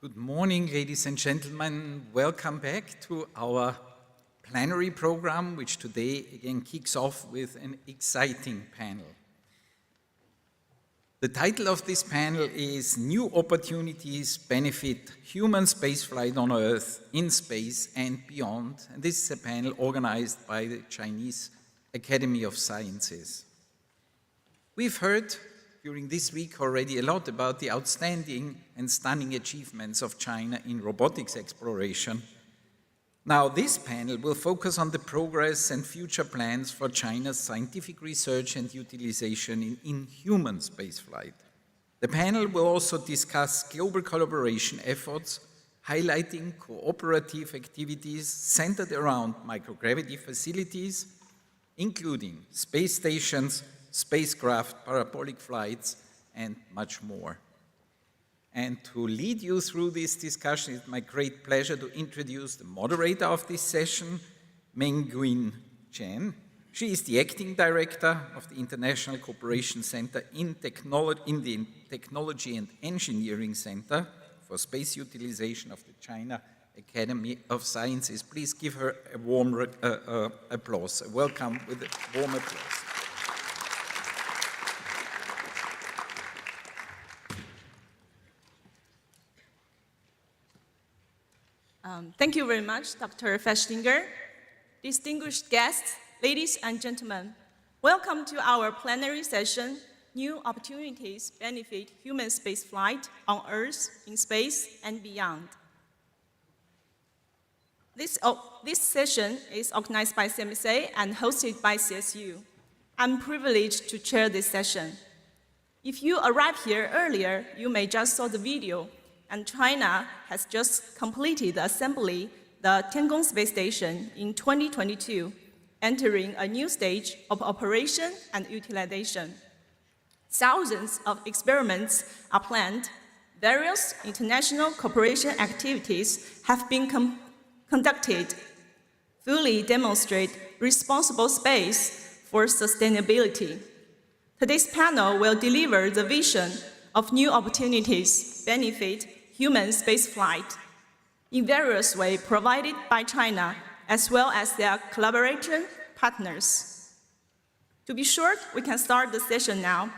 Good morning, ladies and gentlemen. Welcome back to our plenary program, which today again kicks off with an exciting panel. The title of this panel is New Opportunities Benefit Human Spaceflight on Earth, in Space and Beyond. And this is a panel organized by the Chinese Academy of Sciences. We've heard during this week already a lot about the outstanding and stunning achievements of China in robotics exploration. Now, this panel will focus on the progress and future plans for China's scientific research and utilization in human spaceflight. The panel will also discuss global collaboration efforts, highlighting cooperative activities centered around microgravity facilities, including space stations, spacecraft, parabolic flights, and much more. And to lead you through this discussion, it's my great pleasure to introduce the moderator of this session, Mengguin Chen. She is the acting director of the International Cooperation Center in the Technology and Engineering Center for Space Utilization of the China Academy of Sciences. Please give her a warm applause. A welcome with a warm applause. Thank you very much, Dr. Festinger. Distinguished guests, ladies and gentlemen, welcome to our plenary session, New Opportunities Benefit Human Spaceflight on Earth, in Space and Beyond. This session is organized by CMSA and hosted by CSU. I'm privileged to chair this session. If you arrived here earlier, you may just saw the video, and China has just completed the assembly the Tiangong space station in 2022, entering a new stage of operation and utilization. Thousands of experiments are planned. Various international cooperation activities have been conducted, fully demonstrate responsible space for sustainability. Today's panel will deliver the vision of new opportunities benefit human spaceflight in various ways provided by China as well as their collaboration partners. To be short, we can start the session now.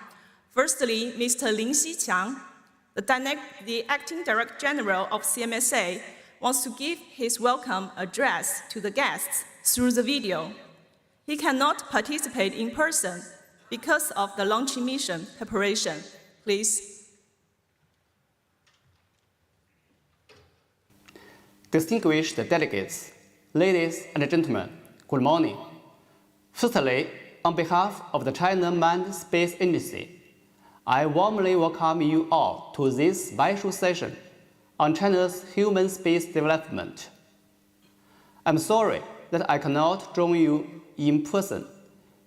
Firstly, Mr. Lin Xiqiang, the Acting Director General of CMSA, wants to give his welcome address to the guests through the video. He cannot participate in person because of the launching mission preparation. Please. Distinguished delegates, ladies and gentlemen, good morning. Firstly, on behalf of the China Manned Space Agency, I warmly welcome you all to this special session on China's human space development. I'm sorry that I cannot join you in person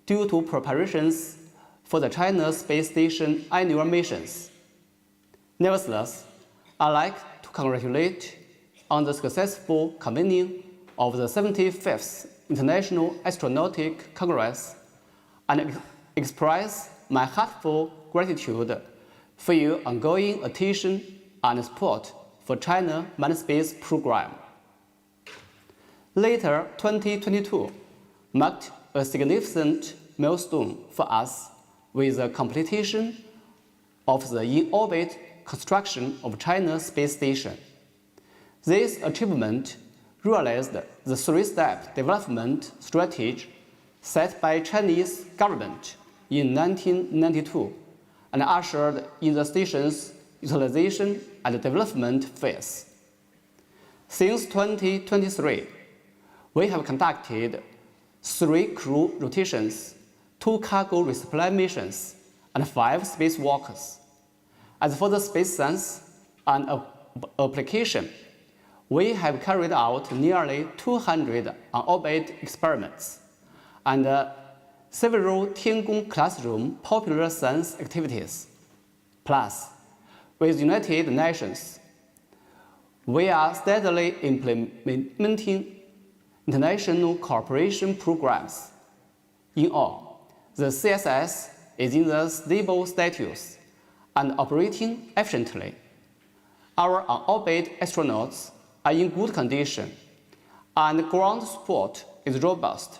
due to preparations for the China Space Station annual missions. Nevertheless, I'd like to congratulate on the successful convening of the 75th International Astronautical Congress and express my heartfelt gratitude for your ongoing attention and support for China Manned Space Program. Later, 2022 marked a significant milestone for us with the completion of the in-orbit construction of China's space station. This achievement realized the three-step development strategy set by Chinese government in 1992 and ushered in the station's utilization and development phase. Since 2023, we have conducted 3 crew rotations, 2 cargo resupply missions, and 5 spacewalks. As for the space science and application, we have carried out nearly 200 on-orbit experiments and several Tiangong classroom popular science activities. Plus, with United Nations, we are steadily implementing international cooperation programs. In all, the CSS is in a stable status and operating efficiently. Our on-orbit astronauts are in good condition, and ground support is robust.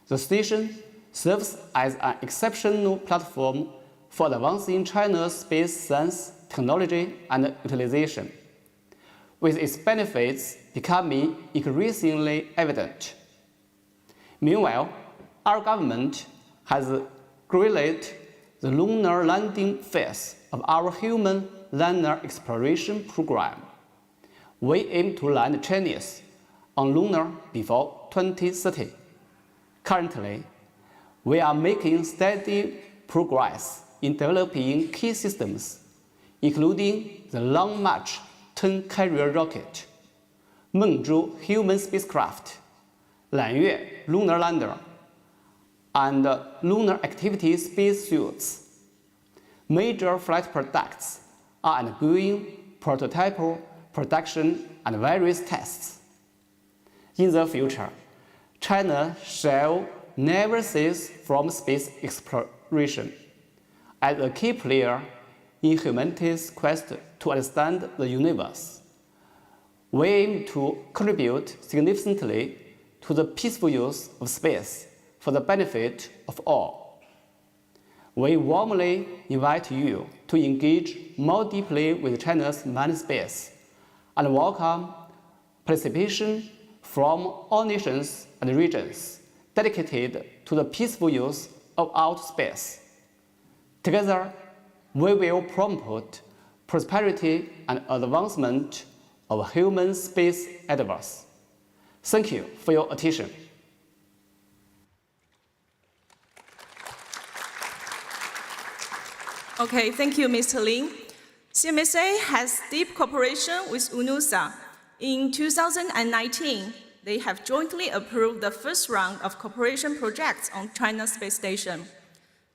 The station serves as an exceptional platform for advancing China's space science, technology, and utilization, with its benefits becoming increasingly evident. Meanwhile, our government has greenlit the lunar landing phase of our human lunar exploration program. We aim to land Chinese on lunar before 2030. Currently, we are making steady progress in developing key systems, including the Long March 10 carrier rocket, Mengzhu human spacecraft, Lanyue lunar lander, and lunar activity spacesuits. Major flight products are undergoing prototype production and various tests. In the future, China shall never cease from space exploration. As a key player in humanity's quest to understand the universe, we aim to contribute significantly to the peaceful use of space for the benefit of all. We warmly invite you to engage more deeply with China's manned space and welcome participation from all nations and regions dedicated to the peaceful use of outer space. Together, we will promote prosperity and advancement of human space endeavors. Thank you for your attention. Okay, thank you, Mr. Lin. CMSA has deep cooperation with UNOOSA. In 2019, they have jointly approved the first round of cooperation projects on China's space station.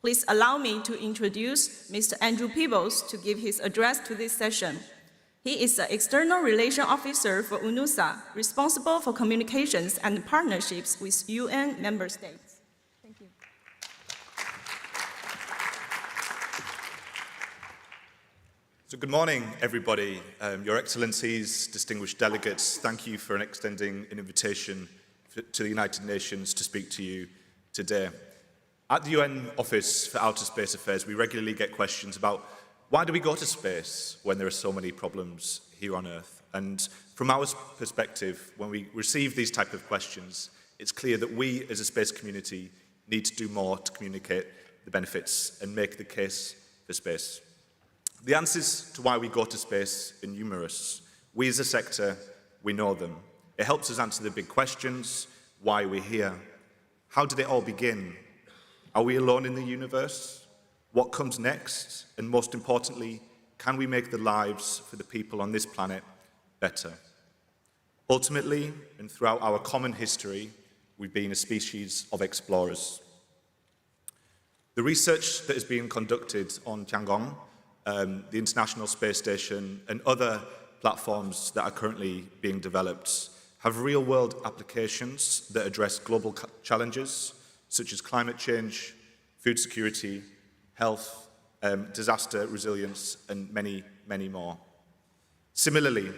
Please allow me to introduce Mr. Andrew Peebles to give his address to this session. He is the External Relations Officer for UNOOSA, responsible for communications and partnerships with UN member states. Thank you. So good morning, everybody. Your Excellencies, distinguished delegates, thank you for extending an invitation to the United Nations to speak to you today. At the UN Office for Outer Space Affairs, we regularly get questions about why do we go to space when there are so many problems here on Earth? And from our perspective, when we receive these type of questions, it's clear that we as a space community need to do more to communicate the benefits and make the case for space. The answers to why we go to space are numerous. We as a sector, we know them. It helps us answer the big questions, why we're here. How did it all begin? Are we alone in the universe? What comes next? And most importantly, can we make the lives for the people on this planet better? Ultimately, and throughout our common history, we've been a species of explorers. The research that is being conducted on Tiangong, the International Space Station, and other platforms that are currently being developed have real-world applications that address global challenges such as climate change, food security, health, disaster resilience, and many, many more. Similarly,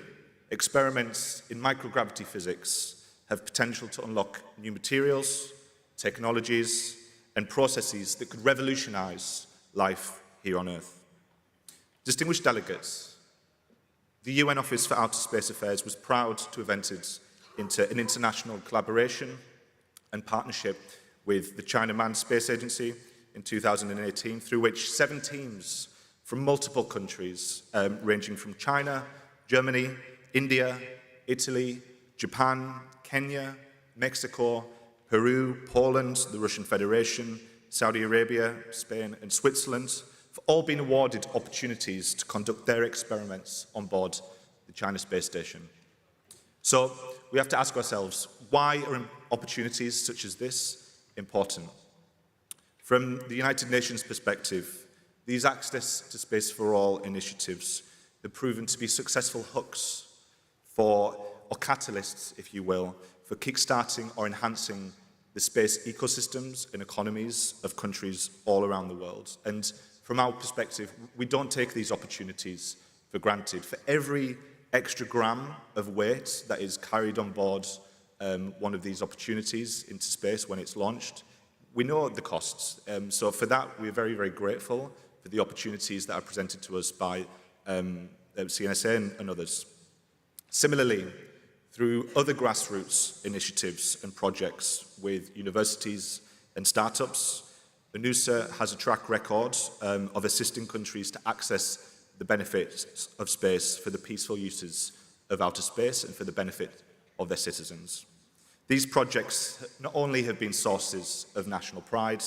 experiments in microgravity physics have potential to unlock new materials, technologies, and processes that could revolutionize life here on Earth. Distinguished delegates, the UN Office for Outer Space Affairs was proud to have entered into an international collaboration and partnership with the China Manned Space Agency in 2018, through which 7 teams from multiple countries, ranging from China, Germany, India, Italy, Japan, Kenya, Mexico, Peru, Poland, the Russian Federation, Saudi Arabia, Spain, and Switzerland, have all been awarded opportunities to conduct their experiments on board the China Space Station. So we have to ask ourselves, why are opportunities such as this important? From the United Nations perspective, these Access to Space for All initiatives have proven to be successful hooks or catalysts, if you will, for kickstarting or enhancing the space ecosystems and economies of countries all around the world. And from our perspective, we don't take these opportunities for granted. For every extra gram of weight that is carried on board one of these opportunities into space when it's launched, we know the costs. So for that, we're very, very grateful for the opportunities that are presented to us by CNSA and others. Similarly, through other grassroots initiatives and projects with universities and startups, UNUSA has a track record of assisting countries to access the benefits of space for the peaceful uses of outer space and for the benefit of their citizens. These projects not only have been sources of national pride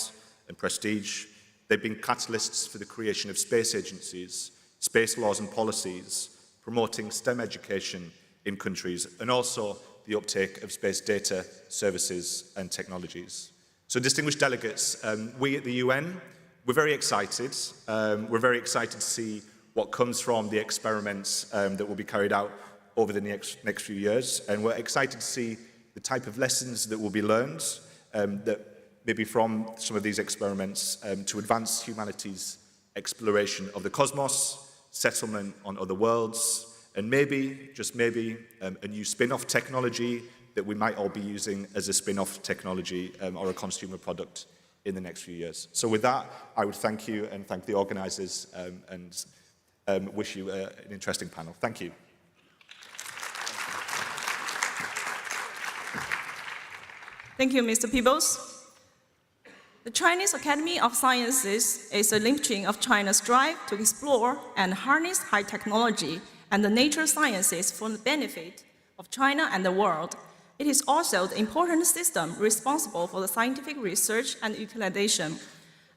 and prestige, they've been catalysts for the creation of space agencies, space laws and policies, promoting STEM education in countries, and also the uptake of space data, services and technologies. So distinguished delegates, we at the UN, we're very excited. We're very excited to see what comes from the experiments that will be carried out over the next few years, and we're excited to see the type of lessons that will be learned that maybe from some of these experiments to advance humanity's exploration of the cosmos, settlement on other worlds, and maybe, just maybe, a new spin-off technology that we might all be using as a spin-off technology or a consumer product in the next few years. So with that, I would thank you and thank the organisers and wish you an interesting panel. Thank you. Thank you, Mr. Peebles. The Chinese Academy of Sciences is a lynching of China's drive to explore and harness high technology and the nature sciences for the benefit of China and the world. It is also the important system responsible for the scientific research and utilization.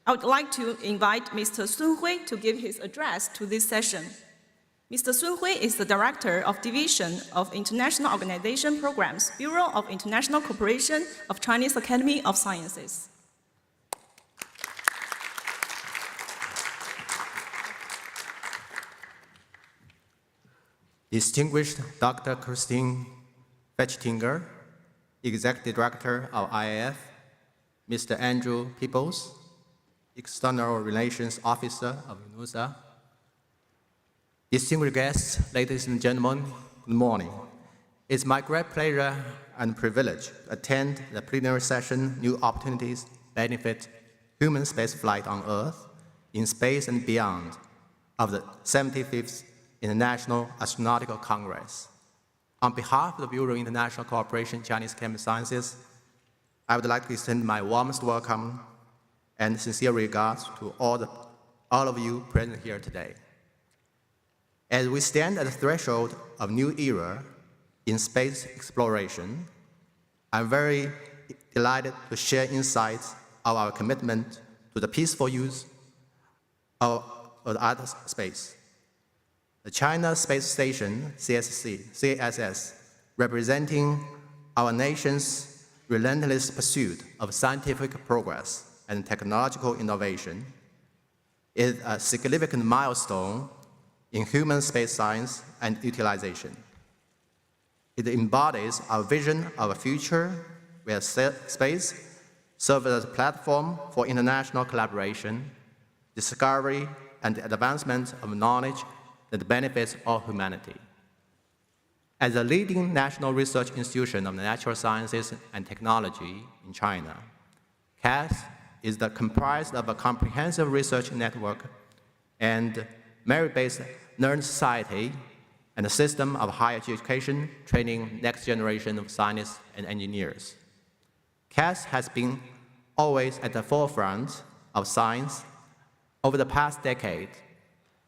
I would like to invite Mr. Sun Hui to give his address to this session. Mr. Sun Hui is the Director of Division of International Organization Programs, Bureau of International Cooperation of Chinese Academy of Sciences. Distinguished Dr. Christine Fechtinger, Executive Director of IAF, Mr. Andrew Peebles, External Relations Officer of UNUSA, distinguished guests, ladies and gentlemen, good morning. It's my great pleasure and privilege to attend the plenary session, New Opportunities Benefit Human Spaceflight on Earth, in Space and Beyond, of the 75th International Astronautical Congress. On behalf of the Bureau of International Cooperation, Chinese Academy of Sciences, I would like to extend my warmest welcome and sincere regards to all of you present here today. As we stand at the threshold of a new era in space exploration, I'm very delighted to share insights of our commitment to the peaceful use of the outer space. The China Space Station, CSS, representing our nation's relentless pursuit of scientific progress and technological innovation, is a significant milestone in human space science and utilization. It embodies our vision of a future where space serves as a platform for international collaboration, discovery, and advancement of knowledge that benefits all humanity. As a leading national research institution of the natural sciences and technology in China, CAS is comprised of a comprehensive research network and merit-based learned society and a system of higher education training next generation of scientists and engineers. CAS has been always at the forefront of science. Over the past decade,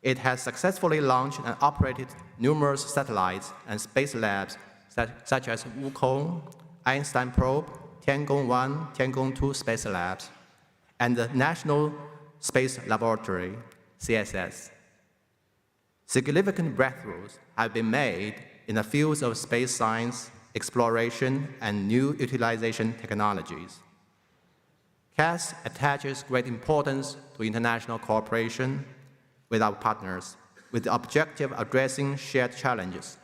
it has successfully launched and operated numerous satellites and space labs such as Wukong, Einstein Probe, Tiangong-1, Tiangong-2 space labs, and the National Space Laboratory, CSS. Significant breakthroughs have been made in the fields of space science, exploration, and new utilization technologies. CAS attaches great importance to international cooperation with our partners, with the objective of addressing shared challenges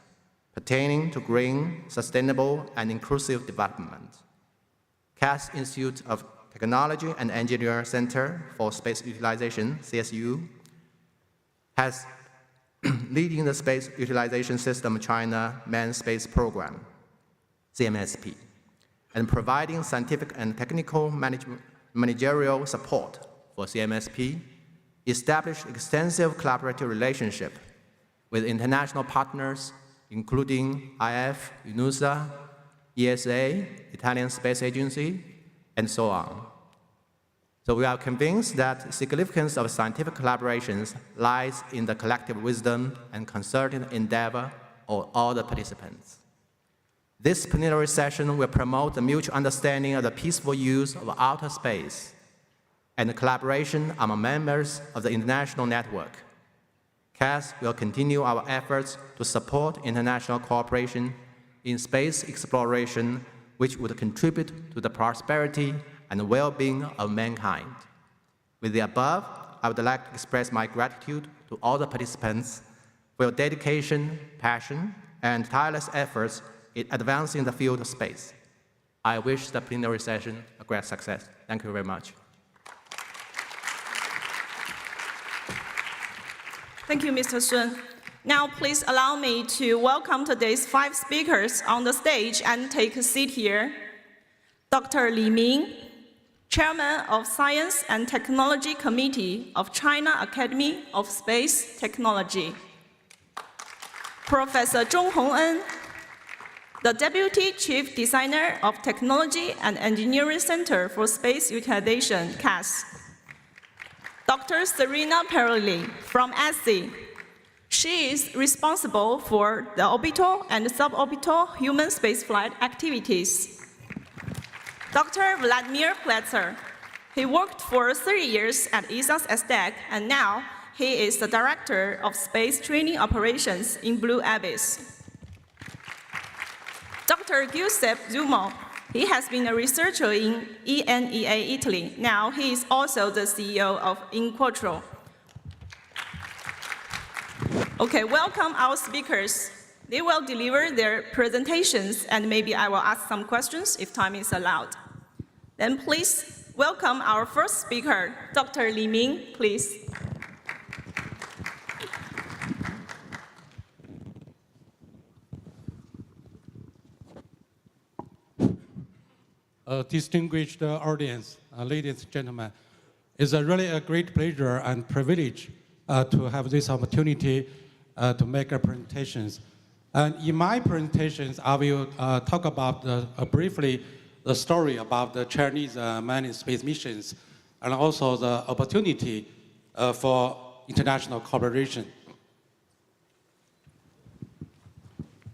pertaining to green, sustainable, and inclusive development. CAS Institute of Technology and Engineering Center for Space Utilization, CSU, has leading the Space Utilization System China Manned Space Program, CMSP, and providing scientific and technical managerial support for CMSP, established extensive collaborative relationship with international partners, including IF, UNUSA, ESA, Italian Space Agency, and so on. So we are convinced that the significance of scientific collaborations lies in the collective wisdom and concerted endeavor of all the participants. This plenary session will promote the mutual understanding of the peaceful use of outer space and the collaboration among members of the international network. CAS will continue our efforts to support international cooperation in space exploration, which would contribute to the prosperity and well-being of mankind. With the above, I would like to express my gratitude to all the participants for your dedication, passion, and tireless efforts in advancing the field of space. I wish the plenary session a great success. Thank you very much. Thank you, Mr. Sun. Now, please allow me to welcome today's 5 speakers on the stage and take a seat here. Dr. Li Ming, Chairman of Science and Technology Committee of China Academy of Space Technology. Professor Zhong Hongen, the Deputy Chief Designer of Technology and Engineering Center for Space Utilization, CAS. Dr. Serena Perilli from ESSI. She is responsible for the orbital and suborbital human spaceflight activities. Dr. Vladimir Pletzer. He worked for 30 years at ESA's SDAC, and now he is the Director of Space Training Operations in Blue Abyss. Dr. Giuseppe Zumo. He has been a researcher in ENEA Italy. Now he is also the CEO of Inquatro. Okay, welcome our speakers. They will deliver their presentations, and maybe I will ask some questions if time is allowed. Then please welcome our first speaker, Dr. Li Ming, please. Distinguished audience, ladies and gentlemen, it's really a great pleasure and privilege to have this opportunity to make a presentations. And in my presentations, I will talk about briefly the story about the Chinese manned space missions and also the opportunity for international cooperation.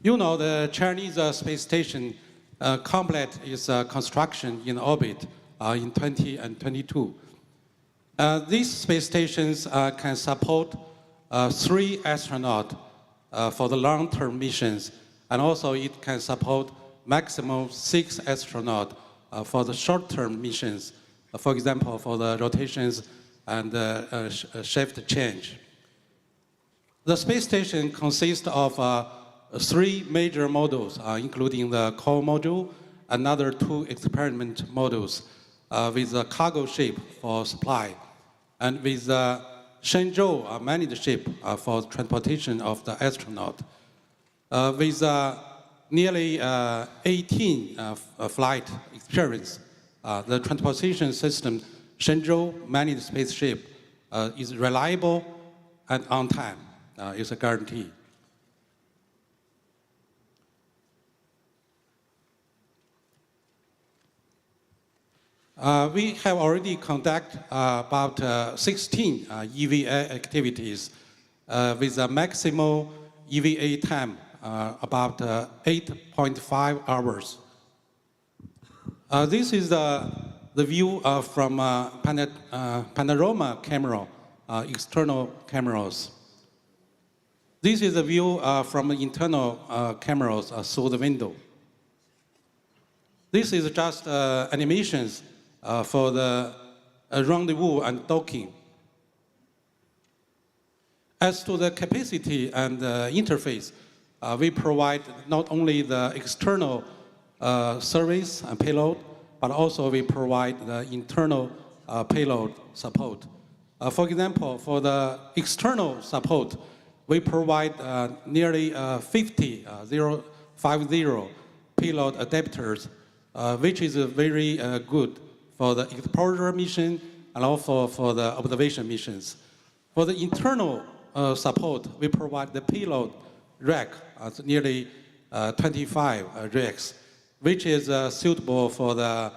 You know, the Chinese space station complete its construction in orbit in 2022. These space stations can support 3 astronauts for the long-term missions, and also it can support maximum 6 astronauts for the short-term missions, for example, for the rotations and shift change. The space station consists of 3 major modules, including the core module, another 2 experiment modules with a cargo ship for supply, and with the Shenzhou manned ship for transportation of the astronaut. With nearly 18 flight experience, the transportation system Shenzhou manned spaceship is reliable and on time, is a guarantee. We have already conducted about 16 EVA activities with a maximal EVA time about 8.5 hours. This is the view from panorama camera, external cameras. This is the view from internal cameras through the window. This is just animations for the rendezvous and docking. As to the capacity and interface, we provide not only the external service and payload, but also we provide the internal payload support. For example, for the external support, we provide nearly 50 payload adapters, which is very good for the exposure mission and also for the observation missions. For the internal support, we provide the payload rack, nearly 25 racks, which is suitable for the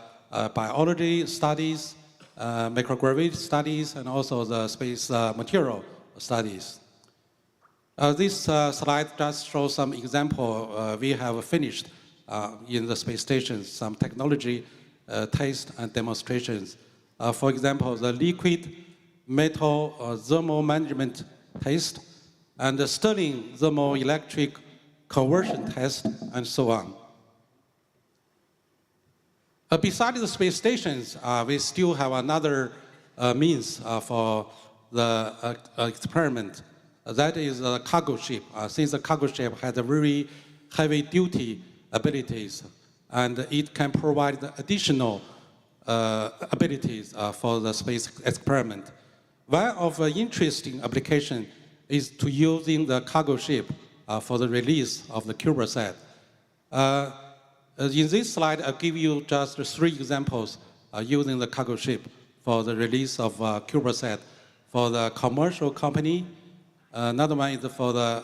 biology studies, microgravity studies, and also the space material studies. This slide just shows some example we have finished in the space station, some technology tests and demonstrations. For example, the liquid metal thermal management test and the Stirling thermoelectric conversion test, and so on. Besides the space stations, we still have another means for the experiment. That is a cargo ship. Since the cargo ship has a very heavy-duty abilities, and it can provide additional abilities for the space experiment. One of the interesting application is to using the cargo ship for the release of the CubeSat. In this slide, I'll give you just 3 examples using the cargo ship for the release of CubeSat for the commercial company. Another one is for the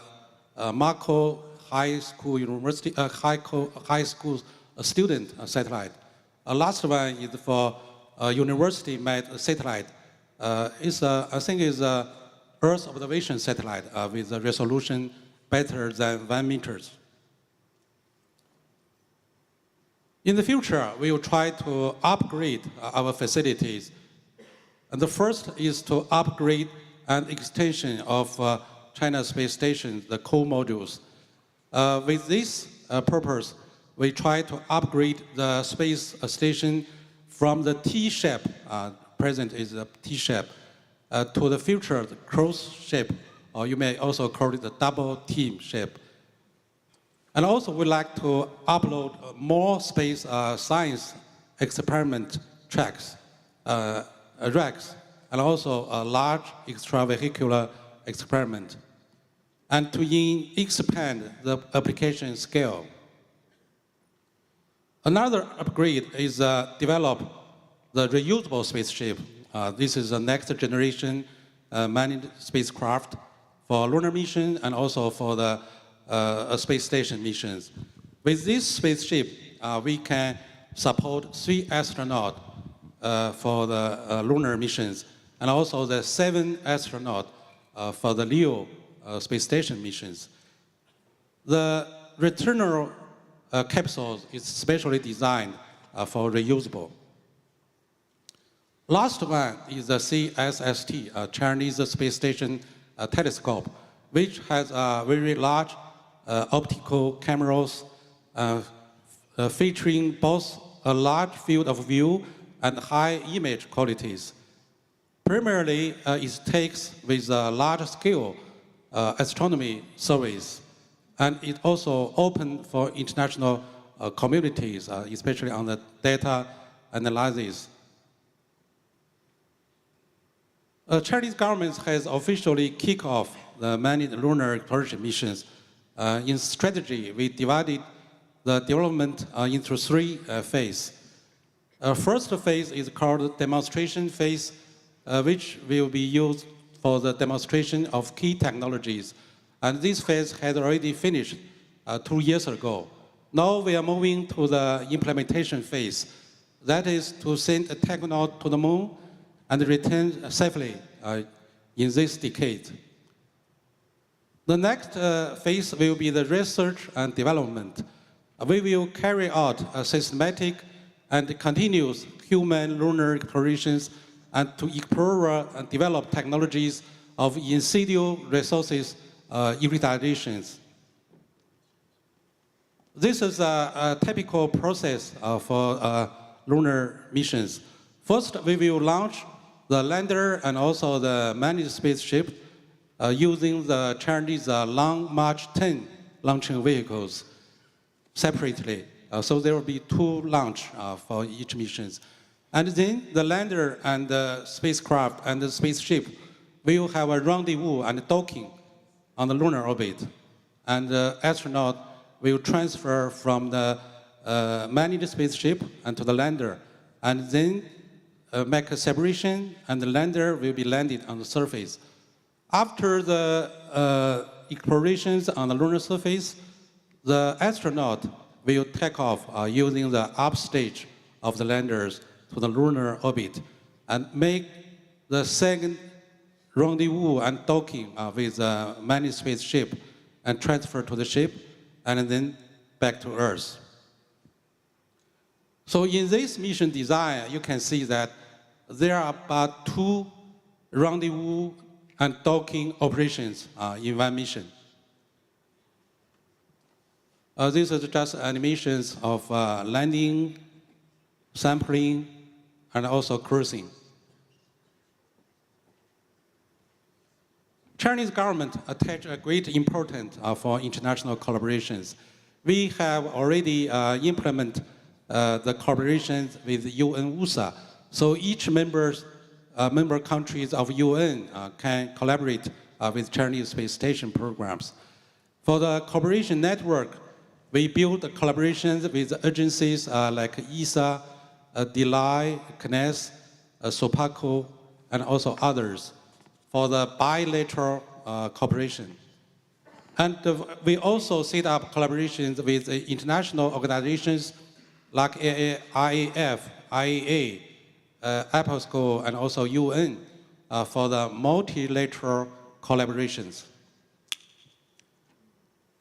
MiCo high school student satellite. Last one is for university-made satellite. I think it's a Earth observation satellite with a resolution better than 1 meter. In the future, we will try to upgrade our facilities. And the first is to upgrade an extension of China space station, the core modules. With this purpose, we try to upgrade the space station from the T-shape, present is a T-shape, to the future, the cross shape, or you may also call it the double team shape. And also, we'd like to upload more space science experiment tracks, racks, and also a large extravehicular experiment, and to expand the application scale. Another upgrade is develop the reusable spaceship. This is the next generation manned spacecraft for lunar mission and also for the space station missions. With this spaceship, we can support 3 astronauts for the lunar missions, and also the 7 astronauts for the LEO space station missions. The returner capsule is specially designed for reusable. Last one is the CSST, Chinese Space Station Telescope, which has very large optical cameras featuring both a large field of view and high image qualities. Primarily, it takes with a large-scale astronomy surveys, and it also open for international communities, especially on the data analysis. Chinese government has officially kicked off the manned lunar exploration missions. In strategy, we divided the development into 3 phases. First phase is called demonstration phase, which will be used for the demonstration of key technologies. And this phase has already finished 2 years ago. Now we are moving to the implementation phase. That is to send a technonaut to the moon and return safely in this decade. The next phase will be the research and development. We will carry out a systematic and continuous human lunar explorations and to explore and develop technologies of in situ resources utilizations. This is a typical process for lunar missions. First, we will launch the lander and also the manned spaceship using the Chinese Long March 10 launching vehicles separately. So there will be 2 launch for each mission. And then the lander and the spacecraft and the spaceship will have a rendezvous and docking on the lunar orbit. And the astronaut will transfer from the manned spaceship and to the lander, and then make a separation, and the lander will be landed on the surface. After the explorations on the lunar surface, the astronaut will take off using the upstage of the landers to the lunar orbit and make the second rendezvous and docking with the manned spaceship and transfer to the ship and then back to Earth. So in this mission design, you can see that there are about 2 rendezvous and docking operations in one mission. These are just animations of landing, sampling, and also cruising. Chinese government attach a great importance for international collaborations. We have already implemented the collaborations with UN-USA, so each member countries of UN can collaborate with Chinese space station programs. For the cooperation network, we build collaborations with agencies like ESA, DELAI, CNES, SOPACO, and also others for the bilateral cooperation. And we also set up collaborations with international organizations like IAF, IAA, APOSCO, and also UN for the multilateral collaborations.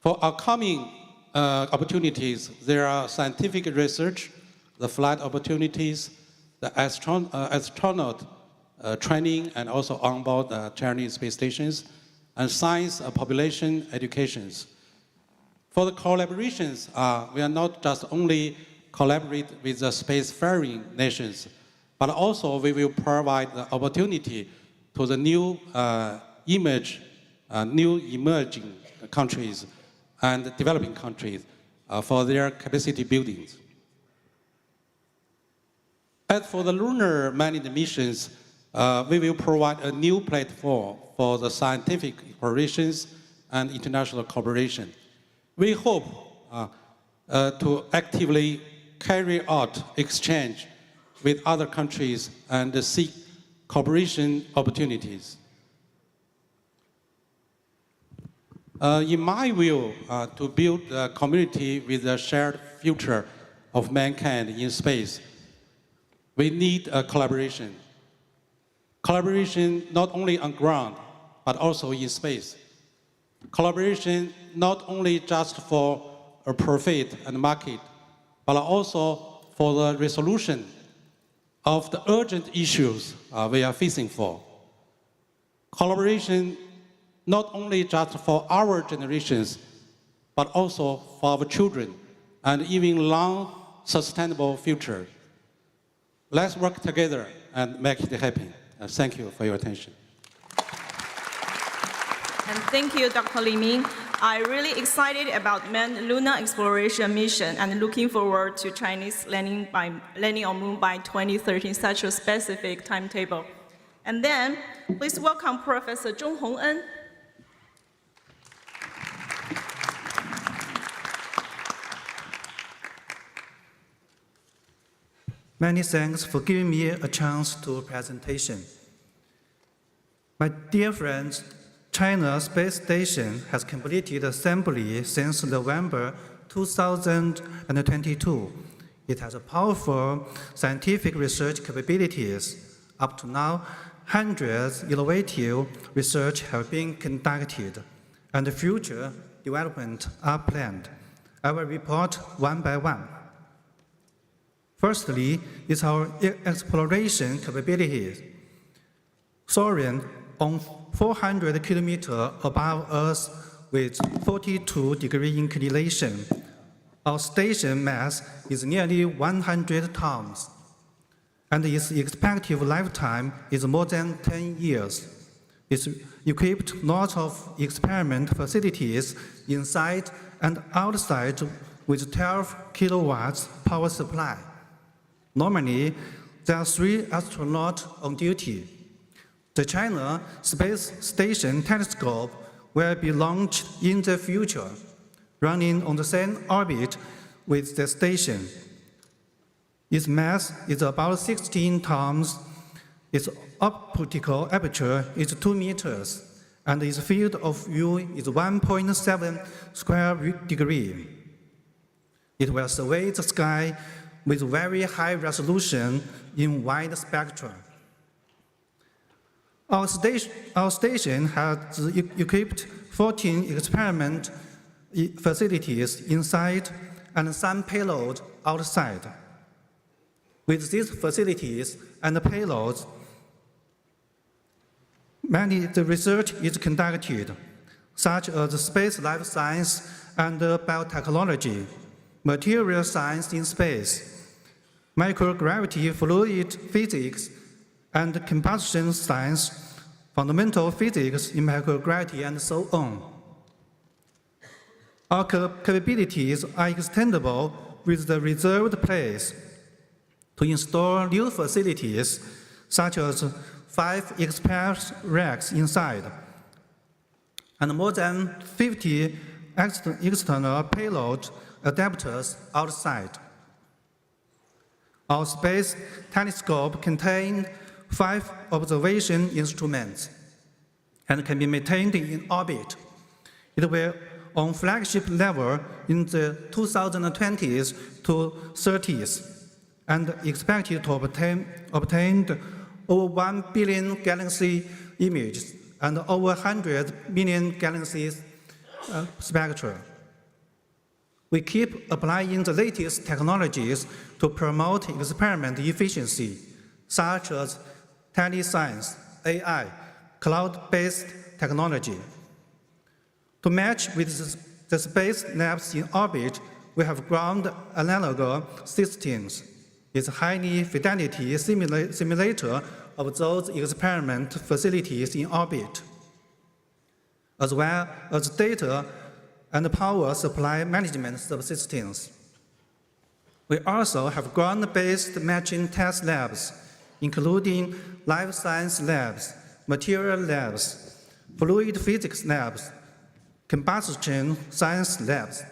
For upcoming opportunities, there are scientific research, the flight opportunities, the astronaut training, and also onboard Chinese space stations, and science population educations. For the collaborations, we are not just only collaborate with the spacefaring nations, but also we will provide the opportunity to the new new emerging countries and developing countries for their capacity buildings. As for the lunar manned missions, we will provide a new platform for the scientific explorations and international cooperation. We hope to actively carry out exchange with other countries and seek cooperation opportunities. In my view, to build a community with a shared future of mankind in space, we need a collaboration. Collaboration not only on ground, but also in space. Collaboration not only just for a profit and market, but also for the resolution of the urgent issues we are facing for. Collaboration not only just for our generations, but also for our children and even long sustainable future. Let's work together and make it happen. Thank you for your attention. And thank you, Dr. Li Ming. I'm really excited about manned lunar exploration mission and looking forward to Chinese landing on Moon by 2013, such a specific timetable. And then, please welcome Professor Zhong Hongen. Many thanks for giving me a chance to presentation. My dear friends, China Space Station has completed assembly since November 2022. It has powerful scientific research capabilities. Up to now, hundreds of innovative research have been conducted, and future development are planned. I will report one by one. Firstly, is our exploration capabilities. Soaring on 400 kilometers above Earth with 42-degree inclination, our station mass is nearly 100 tons, and its expected lifetime is more than 10 years. It's equipped lots of experiment facilities inside and outside with 12 kilowatts power supply. Normally, there are 3 astronauts on duty. The China Space Station telescope will be launched in the future, running on the same orbit with the station. Its mass is about 16 tons, its optical aperture is 2 meters, and its field of view is 1.7 square degree. It will survey the sky with very high resolution in wide spectrum. Our station has equipped 14 experiment facilities inside and some payload outside. With these facilities and payloads, the research is conducted, such as space life science and biotechnology, material science in space, microgravity fluid physics and combustion science, fundamental physics in microgravity, and so on. Our capabilities are extendable with the reserved place to install new facilities, such as 5 express racks inside, and more than 50 external payload adapters outside. Our space telescope contains 5 observation instruments and can be maintained in orbit. It will on flagship level in the 2020s to 30s and expected to obtain over 1 billion galaxy images and over 100 million galaxies spectra. We keep applying the latest technologies to promote experiment efficiency, such as telescience, AI, cloud-based technology. To match with the space labs in orbit, we have ground analog systems. It's a high fidelity simulator of those experiment facilities in orbit, as well as data and power supply management subsystems. We also have ground-based matching test labs, including life science labs, material labs, fluid physics labs, combustion science labs.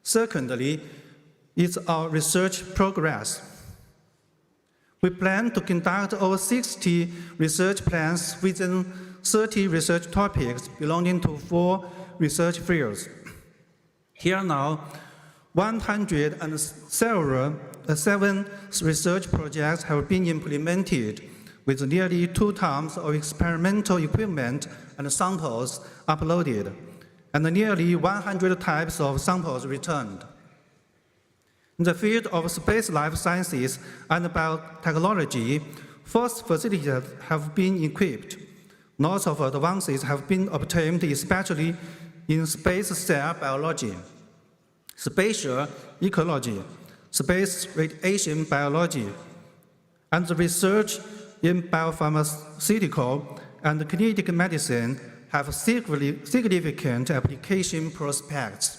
Secondly, it's our research progress. We plan to conduct over 60 research plans within 30 research topics belonging to 4 research fields. Here now, 107 research projects have been implemented with nearly 2 tons of experimental equipment and samples uploaded, and nearly 100 types of samples returned. In the field of space life sciences and biotechnology, 4 facilities have been equipped. Lots of advances have been obtained, especially in space cell biology, spatial ecology, space radiation biology, and the research in biopharmaceutical and clinical medicine have significant application prospects.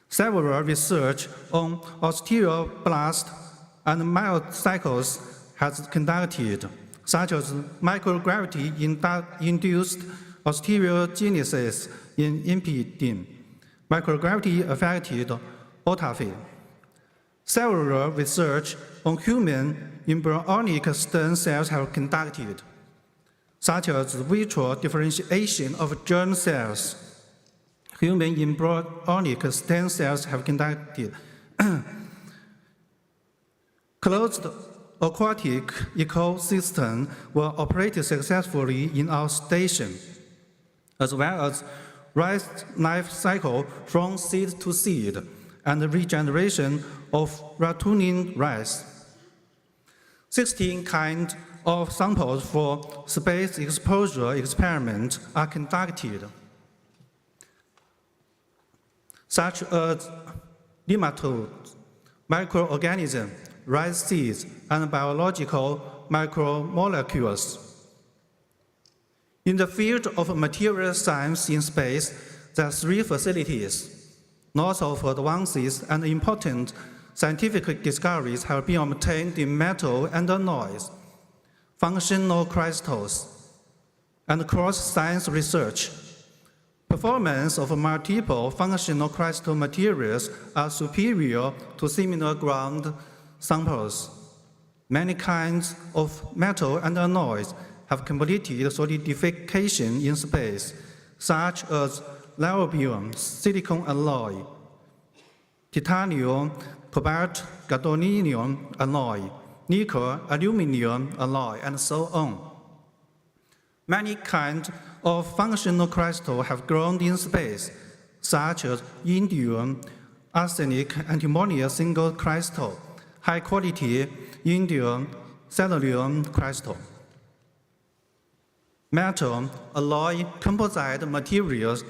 Several research on osteoblast and myocycles has conducted, such as microgravity-induced osteogenesis in impeding, microgravity-affected autophagy. Several research on human embryonic stem cells have conducted, such as vitro differentiation of germ cells. Human embryonic stem cells have conducted. Closed aquatic ecosystem were operated successfully in our station, as well as rice life cycle from seed to seed and regeneration of ratooning rice. 16 kinds of samples for space exposure experiments are conducted, such as nematodes, microorganisms, rice seeds, and biological micromolecules. In the field of material science in space, there are 3 facilities. Lots of advances and important scientific discoveries have been obtained in metal and alloys, functional crystals, and cross-science research. Performance of multiple functional crystal materials are superior to similar ground samples. Many kinds of metal and alloys have completed solidification in space, such as niobium, silicon alloy, titanium, cobalt, gadolinium alloy, nickel, aluminum alloy, and so on. Many kinds of functional crystals have grown in space, such as indium, arsenic, antimony single crystal, high-quality indium cellular crystal. Metal, alloy, composite materials,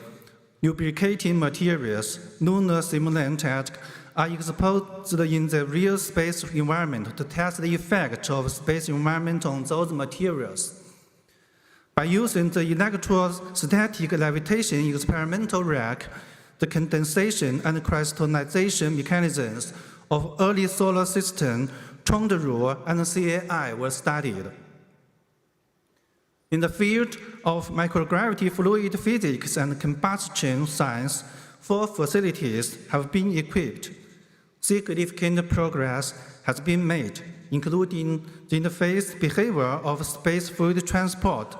lubricating materials, lunar simulant are exposed in the real space environment to test the effect of space environment on those materials. By using the electrostatic levitation experimental rack, the condensation and crystallization mechanisms of early solar system, Chondru, and CAI were studied. In the field of microgravity fluid physics and combustion science, 4 facilities have been equipped. Significant progress has been made, including the interface behavior of space fluid transport,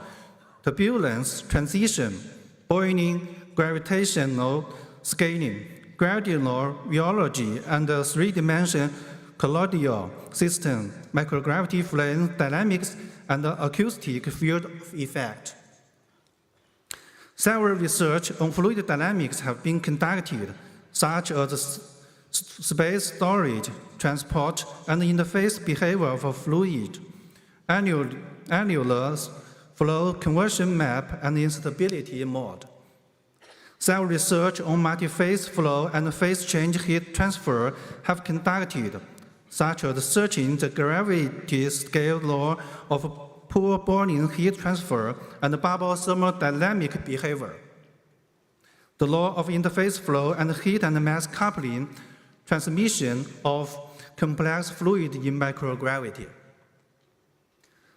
turbulence transition, boiling, gravitational scaling, granular rheology, and 3-dimensional colloidal system, microgravity flame dynamics, and acoustic field effect. Several research on fluid dynamics have been conducted, such as space storage, transport, and interface behavior of a fluid, annular flow conversion map, and instability mode. Several research on multi-phase flow and phase change heat transfer have conducted, such as searching the gravity scale law of pool boiling heat transfer and bubble thermodynamic behavior, the law of interface flow and heat and mass coupling, transmission of complex fluid in microgravity.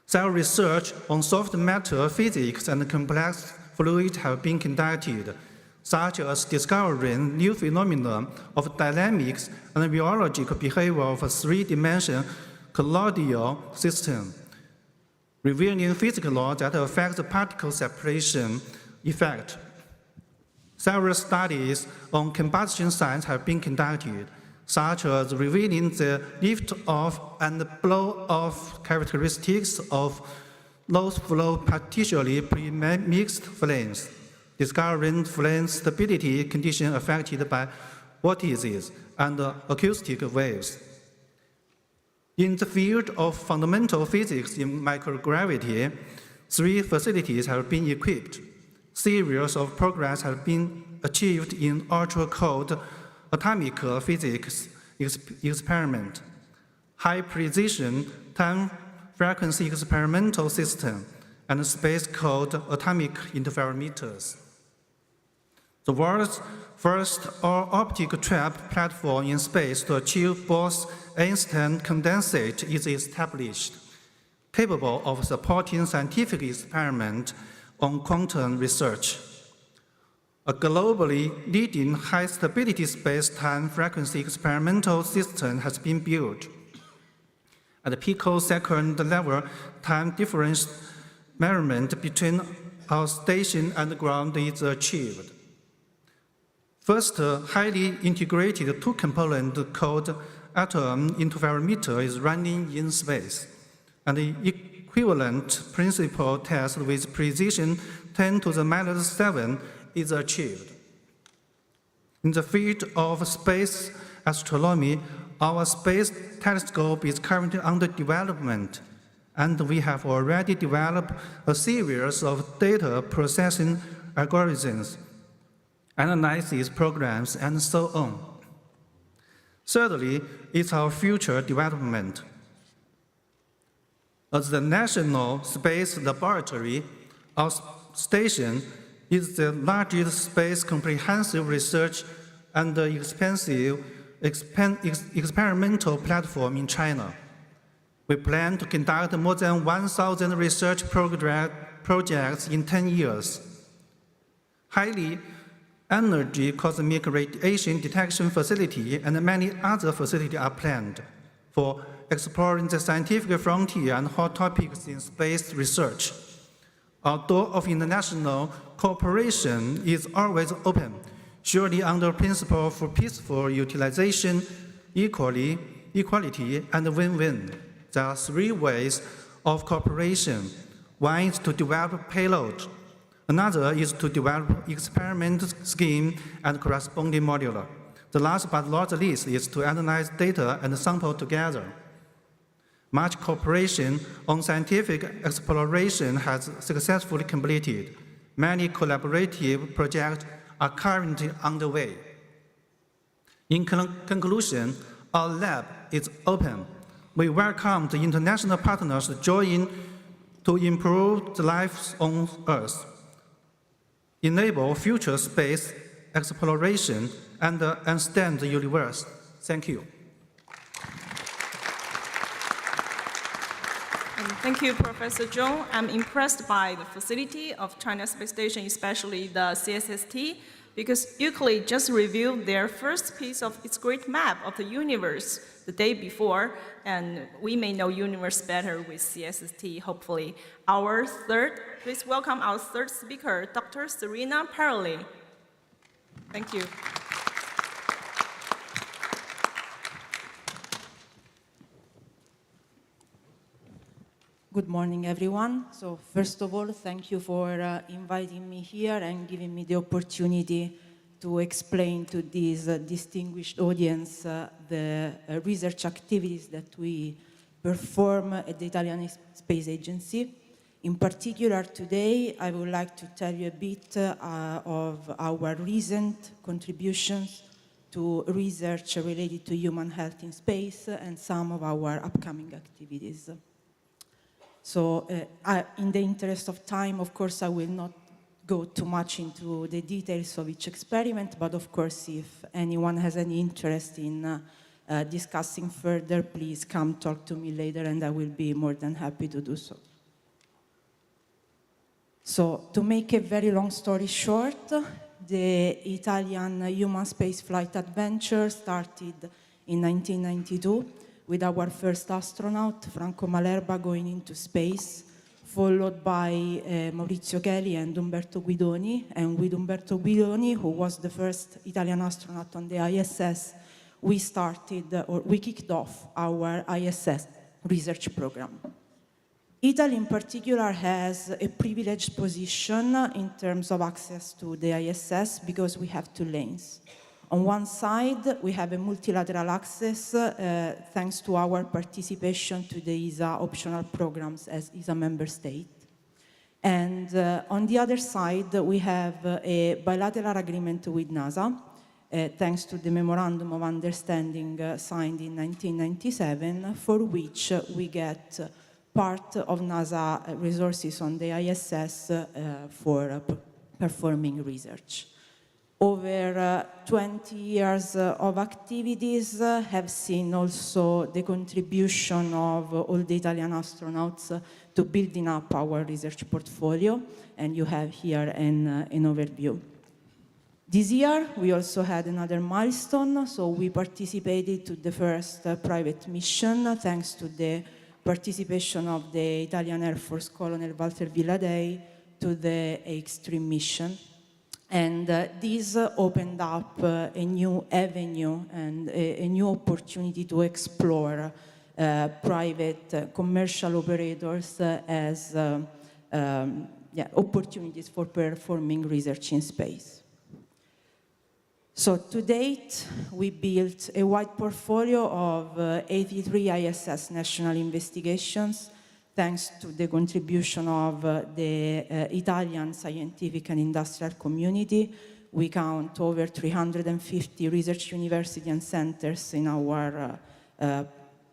Several research on soft matter physics and complex fluids have been conducted, such as discovering new phenomena of dynamics and rheological behavior of a 3-dimensional colloidal system, revealing physical laws that affect the particle separation effect. Several studies on combustion science have been conducted, such as revealing the lift-off and blow-off characteristics of low-flow partially pre-mixed flames, discovering flame stability conditions affected by vortices and acoustic waves. In the field of fundamental physics in microgravity, 3 facilities have been equipped. Series of progress have been achieved in ultra-cold atomic physics experiment, high-precision time-frequency experimental system, and space-cold atomic interferometers. The world's first all-optic trap platform in space to achieve both instant condensate is established, capable of supporting scientific experiment on quantum research. A globally leading high-stability space-time frequency experimental system has been built. At the picosecond level, time difference measurement between our station and the ground is achieved. First, highly integrated 2-component called Auditorium interferometer is running in space, and the equivalent principal test with precision 10⁻⁷ is achieved. In the field of space astronomy, our space telescope is currently under development, and we have already developed a series of data processing algorithms, analysis programs, and so on. Thirdly, is our future development. As the National Space Laboratory, our station is the largest space comprehensive research and expensive experimental platform in China. We plan to conduct more than 1,000 research projects in 10 years. Highly energy cosmic radiation detection facility and many other facilities are planned for exploring the scientific frontier and hot topics in space research. Our door of international cooperation is always open, surely under principle for peaceful utilization, equality, and win-win. There are three ways of cooperation. One is to develop payload. Another is to develop experiment scheme and corresponding modular. The last but not the least is to analyze data and sample together. Much cooperation on scientific exploration has successfully completed. Many collaborative projects are currently underway. In conclusion, our lab is open. We welcome the international partners to join to improve the lives on Earth, enable future space exploration, and understand the universe. Thank you. Thank you, Professor Zhong. I'm impressed by the facility of China Space Station, especially the CSST, because Euclid just reviewed their first piece of its great map of the universe the day before, and we may know universe better with CSST, hopefully. Please welcome our third speaker, Dr. Serena Parley. Thank you. Good morning, everyone. So first of all, thank you for inviting me here and giving me the opportunity to explain to this distinguished audience the research activities that we perform at the Italian Space Agency. In particular, today, I would like to tell you a bit of our recent contributions to research related to human health in space and some of our upcoming activities. So in the interest of time, of course, I will not go too much into the details of each experiment, but of course, if anyone has any interest in discussing further, please come talk to me later and I will be more than happy to do so. So to make a very long story short, the Italian human spaceflight adventure started in 1992 with our first astronaut, Franco Malerba, going into space, followed by Maurizio Cheli and Umberto Guidoni. And with Umberto Guidoni, who was the first Italian astronaut on the ISS, we kicked off our ISS research program. Italy, in particular, has a privileged position in terms of access to the ISS because we have two lanes. On one side, we have a multilateral access thanks to our participation to the ESA optional programs as ESA member state. And on the other side, we have a bilateral agreement with NASA, thanks to the Memorandum of Understanding signed in 1997, for which we get part of NASA resources on the ISS for performing research. Over 20 years of activities have seen also the contribution of all the Italian astronauts to building up our research portfolio, and you have here an overview. This year, we also had another milestone, so we participated to the first private mission, thanks to the participation of the Italian Air Force Colonel Walter Villadei to the Extreme mission. And this opened up a new avenue and a new opportunity to explore private commercial operators as opportunities for performing research in space. So to date, we built a wide portfolio of 83 ISS national investigations, thanks to the contribution of the Italian scientific and industrial community. We count over 350 research universities and centers in our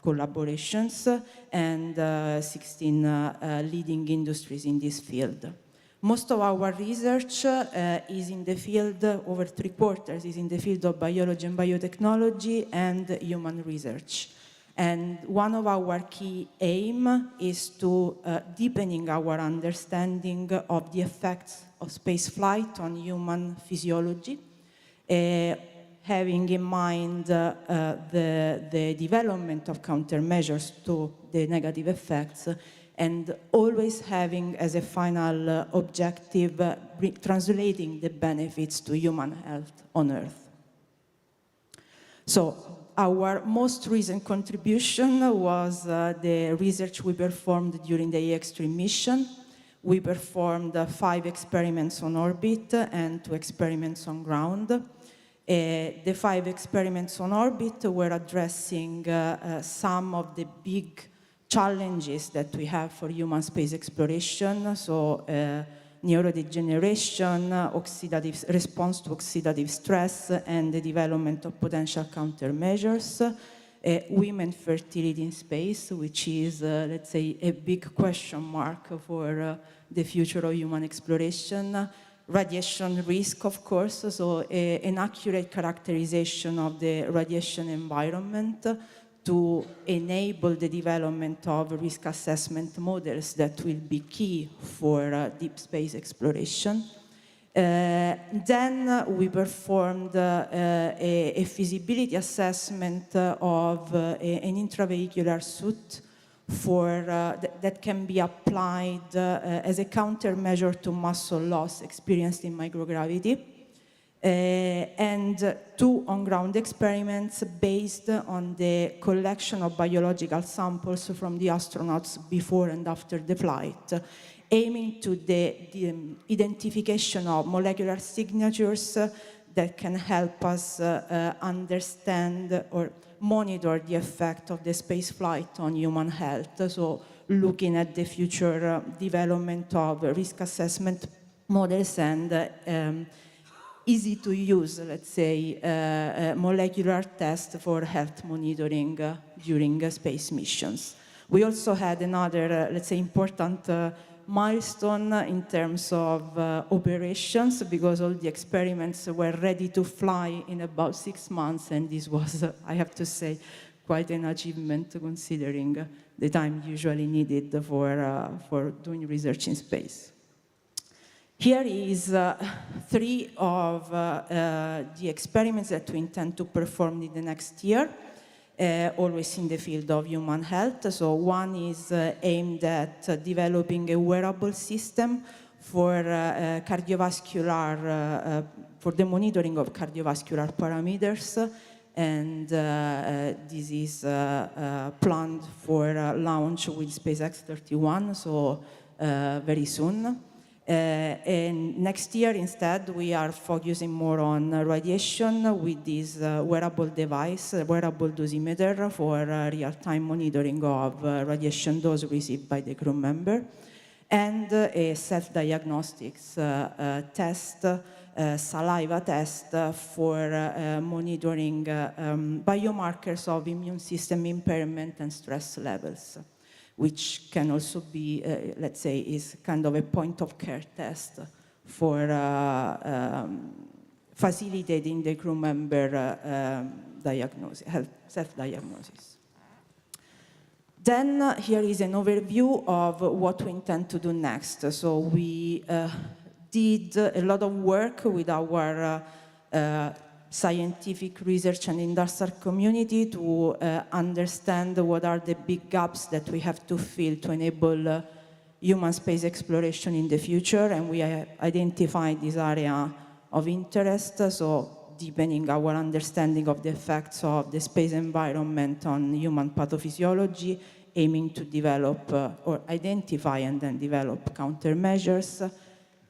collaborations and 16 leading industries in this field. Most of our research is in the field, over 3/4 is in the field of biology and biotechnology and human research. And one of our key aim is to deepening our understanding of the effects of spaceflight on human physiology, having in mind the development of countermeasures to the negative effects, and always having as a final objective translating the benefits to human health on Earth. So our most recent contribution was the research we performed during the IAC mission. We performed 5 experiments on orbit and 2 experiments on ground. The 5 experiments on orbit were addressing some of the big challenges that we have for human space exploration, so neurodegeneration, response to oxidative stress, and the development of potential countermeasures. Women fertility in space, which is, let's say, a big question mark for the future of human exploration. Radiation risk, of course, so an accurate characterization of the radiation environment to enable the development of risk assessment models that will be key for deep space exploration. Then we performed a feasibility assessment of an intravehicular suit that can be applied as a countermeasure to muscle loss experienced in microgravity. And 2 on-ground experiments based on the collection of biological samples from the astronauts before and after the flight, aiming to the identification of molecular signatures that can help us understand or monitor the effect of the space flight on human health. So looking at the future development of risk assessment models and easy to use, let's say, molecular tests for health monitoring during space missions. We also had another, let's say, important milestone in terms of operations, because all the experiments were ready to fly in about 6 months, and this was, I have to say, quite an achievement considering the time usually needed for doing research in space. Here is 3 of the experiments that we intend to perform in the next year, always in the field of human health. So one is aimed at developing a wearable system for cardiovascular, for the monitoring of cardiovascular parameters, and this is planned for launch with SpaceX 31, so very soon. And next year, instead, we are focusing more on radiation with this wearable device, wearable dosimeter for real-time monitoring of radiation dose received by the crew member, and a self-diagnostics test, saliva test for monitoring biomarkers of immune system impairment and stress levels, which can also be, let's say, is kind of a point-of-care test for facilitating the crew member self-diagnosis. Then here is an overview of what we intend to do next. So we did a lot of work with our scientific research and industrial community to understand what are the big gaps that we have to fill to enable human space exploration in the future, and we identified this area of interest, so deepening our understanding of the effects of the space environment on human pathophysiology, aiming to develop or identify and then develop countermeasures,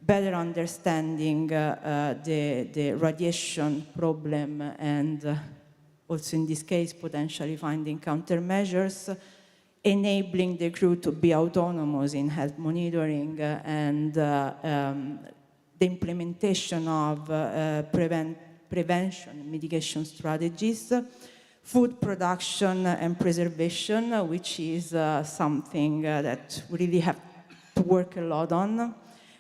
better understanding the radiation problem, and also in this case potentially finding countermeasures, enabling the crew to be autonomous in health monitoring, and the implementation of prevention and mitigation strategies, food production and preservation, which is something that we really have to work a lot on,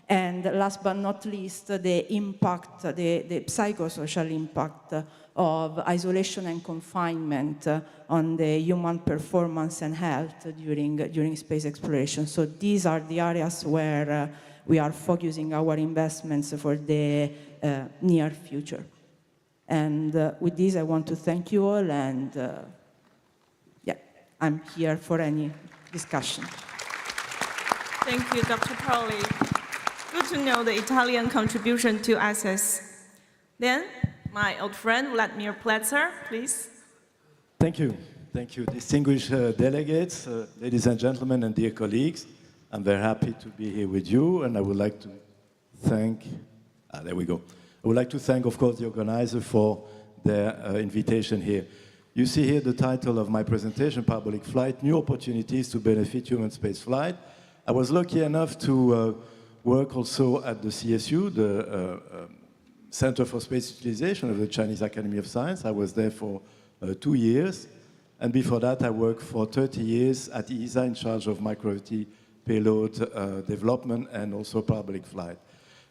And last but not least, the impact, the psychosocial impact of isolation and confinement on the human performance and health during space exploration. So these are the areas where we are focusing our investments for the near future. And with this, I want to thank you all, and yeah, I'm here for any discussion. Thank you, Dr. Paoli. Good to know the Italian contribution to ISS. Then, my old friend, Vladimir Pletzer, please. Thank you. Thank you. Distinguished delegates, ladies and gentlemen, and dear colleagues, I'm very happy to be here with you, and I would like to thank, there we go. I would like to thank, of course, the organizer for their invitation here. You see here the title of my presentation, Public Flight, New Opportunities to Benefit Human Space Flight. I was lucky enough to work also at the CSU, the Center for Space Utilization of the Chinese Academy of Science. I was there for 2 years. And before that, I worked for 30 years at ESA in charge of microgravity payload development and also public flight.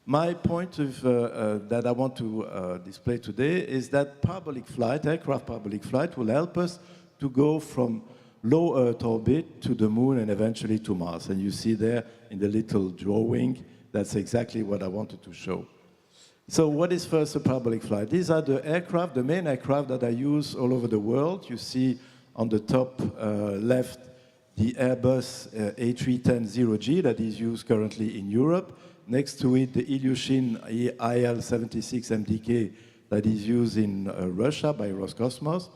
My point that I want to display today is that public flight, aircraft public flight, will help us to go from low Earth orbit to the moon and eventually to Mars. And you see there in the little drawing, that's exactly what I wanted to show. So what is first a public flight? These are the aircraft, the main aircraft that I use all over the world. You see on the top left the Airbus A310-0G that is used currently in Europe. Next to it, the Ilyushin IL-76 MDK that is used in Russia by Roscosmos.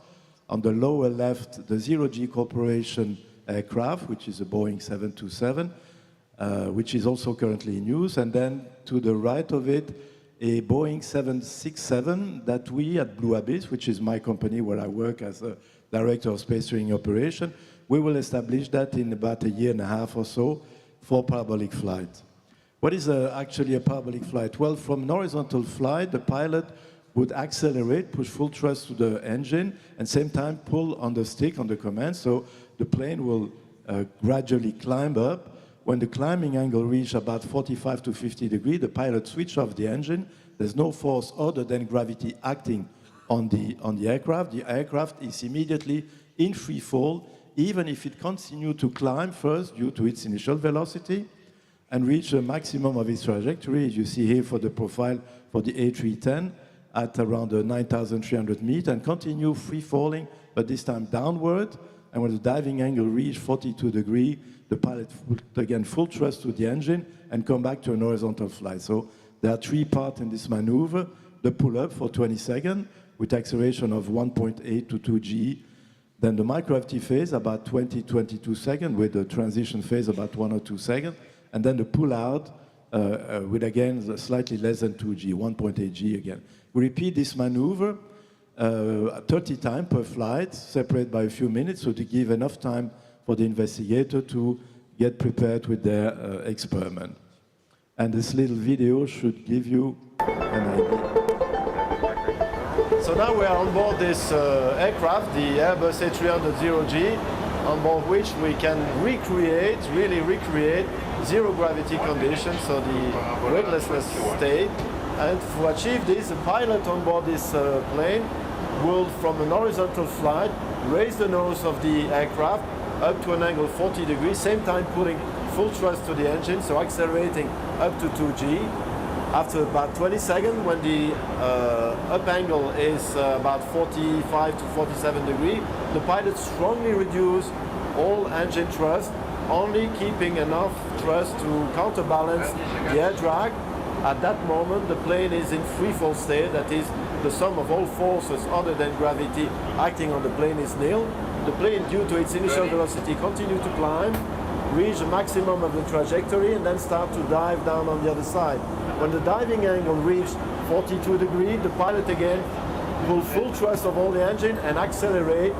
On the lower left, the Zero-G Corporation aircraft, which is a Boeing 727, which is also currently in use. And then to the right of it, a Boeing 767 that we at Blue Abyss, which is my company where I work as a director of space training operation, we will establish that in about a year and a half or so for public flight. What is actually a public flight? Well, from an horizontal flight, the pilot would accelerate, push full thrust to the engine, and same time pull on the stick, on the command, so the plane will gradually climb up. When the climbing angle reaches about 45 to 50 degrees, the pilot switches off the engine. There's no force other than gravity acting on the aircraft. The aircraft is immediately in free fall, even if it continues to climb first due to its initial velocity, and reach the maximum of its trajectory, as you see here for the profile for the A310, at around 9,300 meters, and continue free falling, but this time downward. And when the diving angle reaches 42 degrees, the pilot would again full thrust to the engine and come back to an horizontal flight. So there are 3 parts in this maneuver: the pull-up for 20 seconds with acceleration of 1.8 to 2 G, then the microgravity phase about 22 seconds with the transition phase about 1 or 2 seconds, and then the pull-out with again slightly less than 2 G, 1.8 G again. We repeat this maneuver 30 times per flight, separated by a few minutes, so to give enough time for the investigator to get prepared with their experiment. And this little video should give you an idea. So now we are on board this aircraft, the Airbus A310-0G, on board which we can really recreate zero gravity conditions, so the weightlessness state. And to achieve this, the pilot on board this plane will, from an horizontal flight, raise the nose of the aircraft up to an angle 40 degrees, same time putting full thrust to the engine, so accelerating up to 2G. After about 20 seconds, when the up angle is about 45 to 47 degrees, the pilot strongly reduces all engine thrust, only keeping enough thrust to counterbalance the air drag. At that moment, the plane is in free fall state, that is, the sum of all forces other than gravity acting on the plane is nil. The plane, due to its initial velocity, continues to climb, reach the maximum of the trajectory, and then start to dive down on the other side. When the diving angle reaches 42 degrees, the pilot again will full thrust of all the engine and accelerate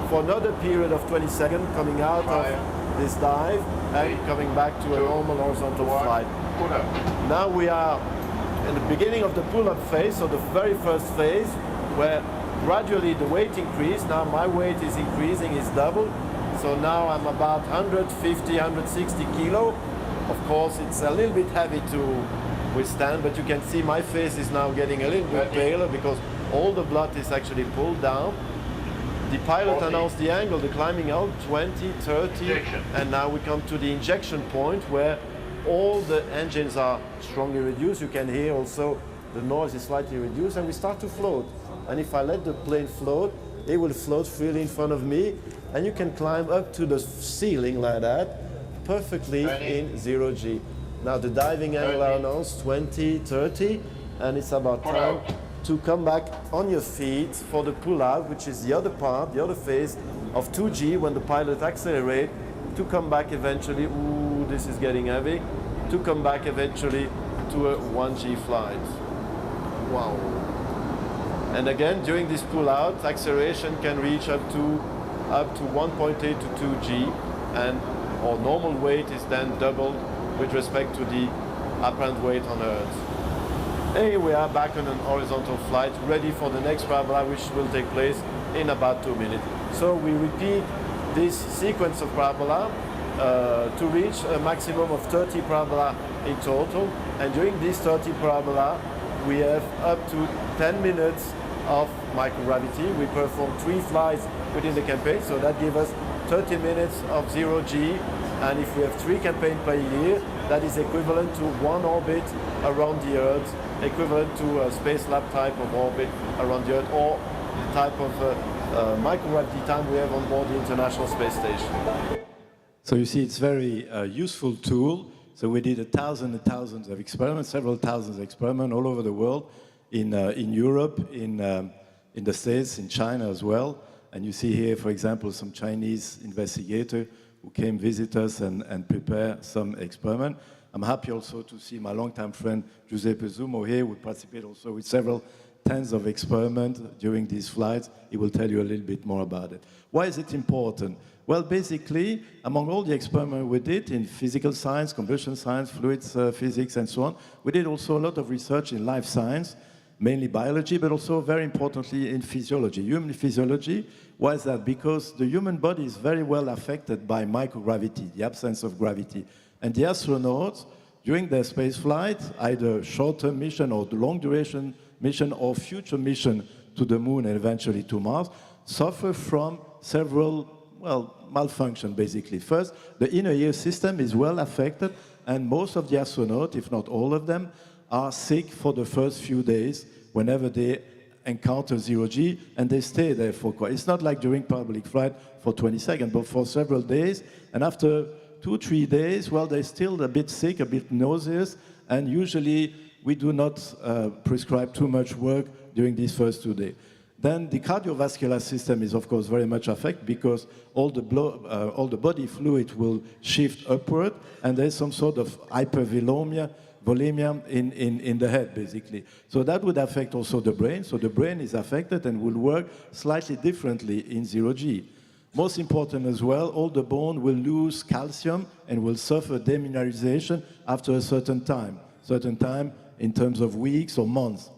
for another period of 20 seconds, coming out of this dive and coming back to a normal horizontal flight. Now we are in the beginning of the pull-up phase, so the very first phase, where gradually the weight increases. Now my weight is increasing, is double. So now I'm about 150, 160 kilo. Of course, it's a little bit heavy to withstand, but you can see my face is now getting a little bit paler because all the blood is actually pulled down. The pilot announced the angle, the climbing out, 20, 30, and now we come to the injection point where all the engines are strongly reduced. You can hear also the noise is slightly reduced, and we start to float. And if I let the plane float, it will float freely in front of me, and you can climb up to the ceiling like that, perfectly in 0G. Now the diving angle are announced 20, 30, and it's about time to come back on your feet for the pull-out, which is the other part, the other phase of 2G when the pilot accelerates, to come back eventually, ooh, this is getting heavy, to come back eventually to a 1G flight. Wow. And again, during this pull-out, acceleration can reach up to 1.8 to 2G, and our normal weight is then doubled with respect to the apparent weight on Earth. Here we are back on an horizontal flight, ready for the next parabola, which will take place in about 2 minutes. So we repeat this sequence of parabola to reach a maximum of 30 parabola in total. And during these 30 parabola, we have up to 10 minutes of microgravity. We perform 3 flights within the campaign, so that gives us 30 minutes of 0G. And if we have 3 campaigns per year, that is equivalent to 1 orbit around the Earth, equivalent to a space lab type of orbit around the Earth, or the type of microgravity time we have on board the International Space Station. So you see, it's a very useful tool. So we did thousands and thousands of experiments, several thousands of experiments all over the world, in Europe, in the States, in China as well. And you see here, for example, some Chinese investigator who came visit us and prepare some experiment. I'm happy also to see my longtime friend Giuseppe Zumo here, who participated also with several tens of experiments during these flights. He will tell you a little bit more about it. Why is it important? Well, basically, among all the experiments we did in physical science, combustion science, fluids physics, and so on, we did also a lot of research in life science, mainly biology, but also very importantly in physiology, human physiology. Why is that? Because the human body is very well affected by microgravity, the absence of gravity. And the astronauts, during their space flight, either short-term mission or the long-duration mission or future mission to the moon and eventually to Mars, suffer from several, malfunction basically. First, the inner ear system is well affected, and most of the astronauts, if not all of them, are sick for the first few days whenever they encounter 0G, and they stay there for quite. It's not like during parabolic flight for 20 seconds, but for several days, and after 2-3 days, well, they're still a bit sick, a bit nauseous, and usually we do not prescribe too much work during these first 2 days. Then the cardiovascular system is, of course, very much affected because all the body fluid will shift upward, and there's some sort of hypervolemia in the head, basically. So that would affect also the brain. So the brain is affected and will work slightly differently in 0G. Most important as well, all the bone will lose calcium and will suffer demineralization after a certain time in terms of weeks or months.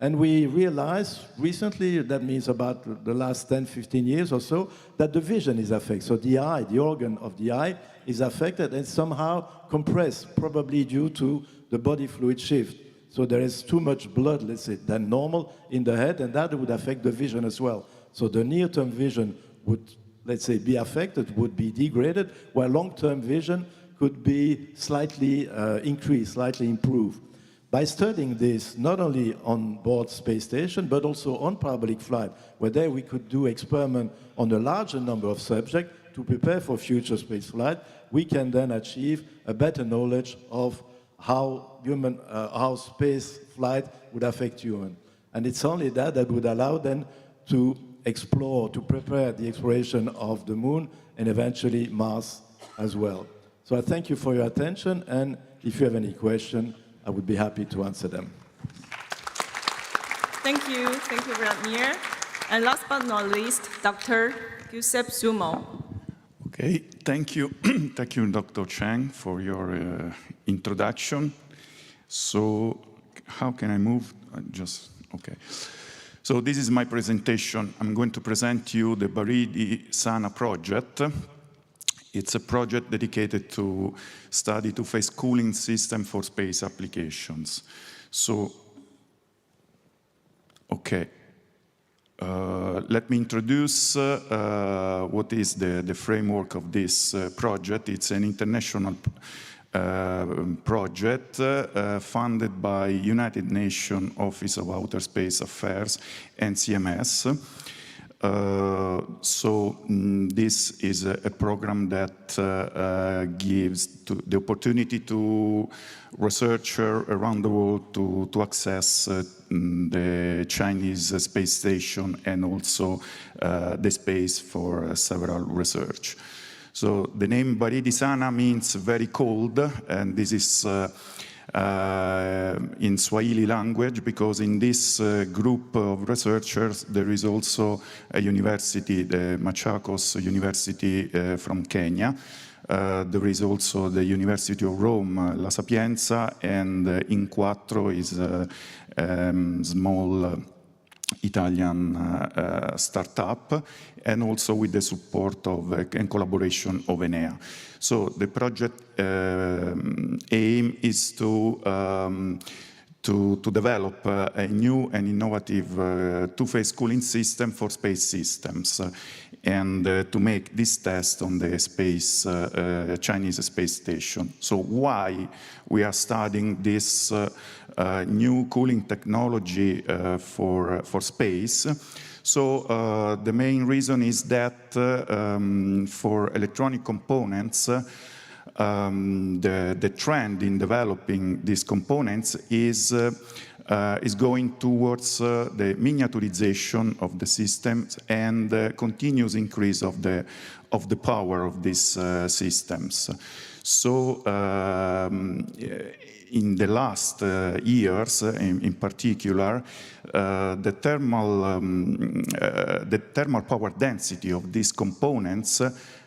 And we realized recently, that means about the last 10, 15 years or so, that the vision is affected. So the eye, the organ of the eye is affected and somehow compressed, probably due to the body fluid shift. So there is too much blood, let's say, than normal in the head, and that would affect the vision as well. So the near-term vision would, let's say, be affected, would be degraded, while long-term vision could be slightly increased, slightly improved. By studying this, not only on board space station, but also on parabolic flight, where there we could do experiment on a larger number of subjects to prepare for future space flight, we can then achieve a better knowledge of how space flight would affect human. And it's only that would allow then to explore, to prepare the exploration of the moon and eventually Mars as well. So I thank you for your attention, and if you have any questions, I would be happy to answer them. Thank you, Vladimir. And last but not least, Dr. Giuseppe Zumo. Okay, thank you. Thank you, Dr. Chang, for your introduction. So how can I move? Okay. So this is my presentation. I'm going to present you the Baridi Sana project. It's a project dedicated to study two-phase cooling system for space applications. So, okay. Let me introduce what is the framework of this project. It's an international project funded by United Nations Office of Outer Space Affairs and CMS. This is a program that gives the opportunity to researchers around the world to access the Chinese space station and also the space for several research. So the name Baridi means very cold, and this is in Swahili language, because in this group of researchers there is also a university, the Machakos University from Kenya. There is also the University of Rome, La Sapienza, and In Quattro is a small Italian startup, and also with the support of and collaboration of Enea. So the project aim is to develop a new and innovative two-phase cooling system for space systems, and to make this test on the Chinese space station. So why we are studying this new cooling technology for space? So the main reason is that for electronic components, the trend in developing these components is going towards the miniaturization of the systems and continuous increase of the power of these systems. So in the last years, in particular, the thermal power density of these components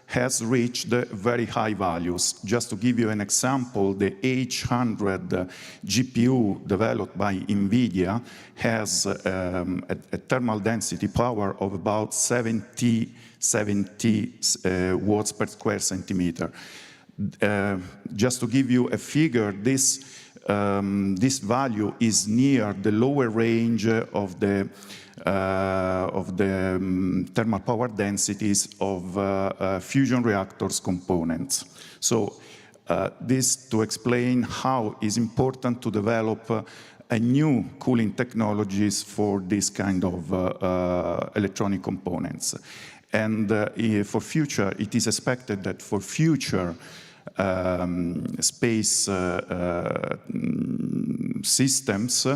has reached very high values. Just to give you an example, the H100 GPU developed by NVIDIA has a thermal density power of about 70 watts per square centimeter. Just to give you a figure, this value is near the lower range of the thermal power densities of fusion reactors components. So this to explain how it's important to develop a new cooling technologies for this kind of electronic components. And for future, it is expected that for future space systems,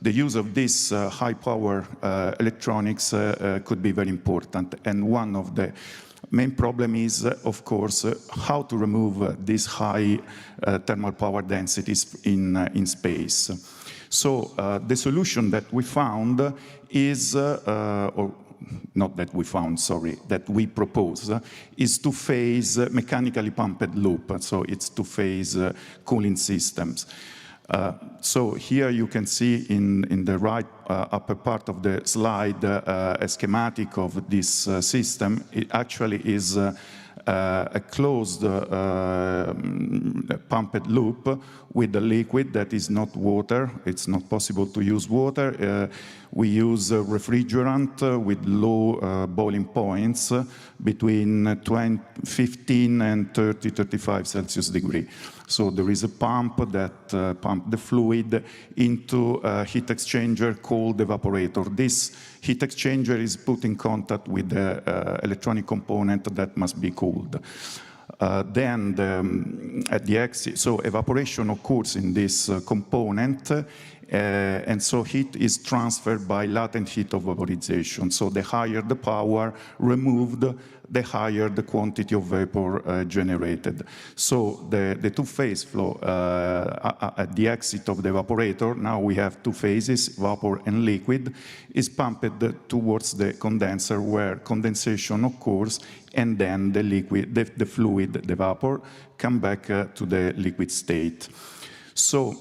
the use of this high power electronics could be very important. And one of the main problem is, of course, how to remove these high thermal power densities in space. So the solution that we found is, or not that we found, sorry, that we propose, is two-phase mechanically pumped loop. So it's two-phase cooling systems. So here you can see in the right upper part of the slide a schematic of this system. It actually is a closed pumped loop with a liquid that is not water. It's not possible to use water. We use a refrigerant with low boiling points between 15 and 35 Celsius degree. So there is a pump that pumps the fluid into a heat exchanger called evaporator. This heat exchanger is put in contact with the electronic component that must be cooled. Then at the exit, so evaporation occurs in this component, and so heat is transferred by latent heat of vaporization. So the higher the power removed, the higher the quantity of vapor generated. So the two-phase flow at the exit of the evaporator, now we have two phases, vapor and liquid, is pumped towards the condenser where condensation occurs, and then the liquid, the fluid, the vapor, come back to the liquid state. So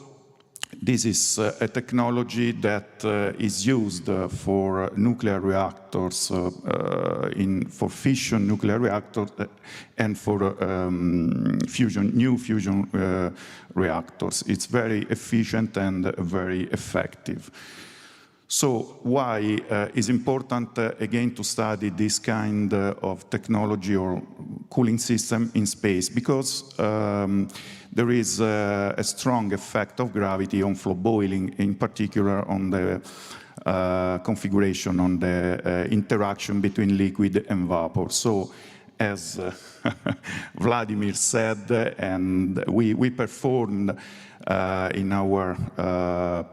This is a technology that is used for nuclear reactors, for fission nuclear reactors and for new fusion reactors. It's very efficient and very effective. So why is important, again, to study this kind of technology or cooling system in space? Because there is a strong effect of gravity on flow boiling, in particular on the configuration, on the interaction between liquid and vapor. So as Vladimir said, and we performed in our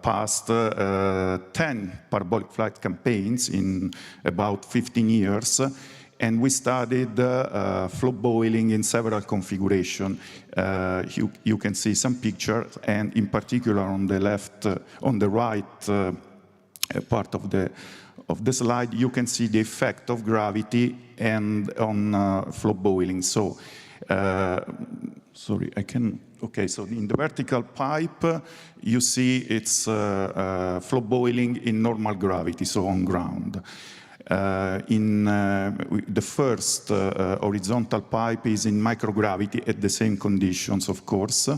past 10 parabolic flight campaigns in about 15 years, and we studied flow boiling in several configurations. You can see some pictures, and in particular on the right part of the slide, you can see the effect of gravity and on flow boiling. So, sorry, okay, so in the vertical pipe, you see it's flow boiling in normal gravity, so on ground. The first horizontal pipe is in microgravity at the same conditions, of course.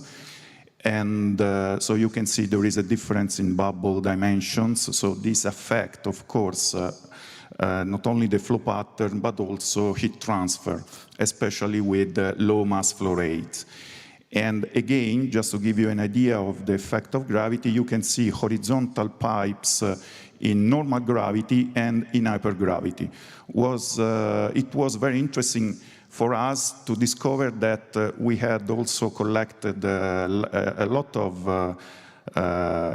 And so you can see there is a difference in bubble dimensions. So this affects, of course, not only the flow pattern, but also heat transfer, especially with low mass flow rates. And again, just to give you an idea of the effect of gravity, you can see horizontal pipes in normal gravity and in hypergravity. It was very interesting for us to discover that we had also collected a lot of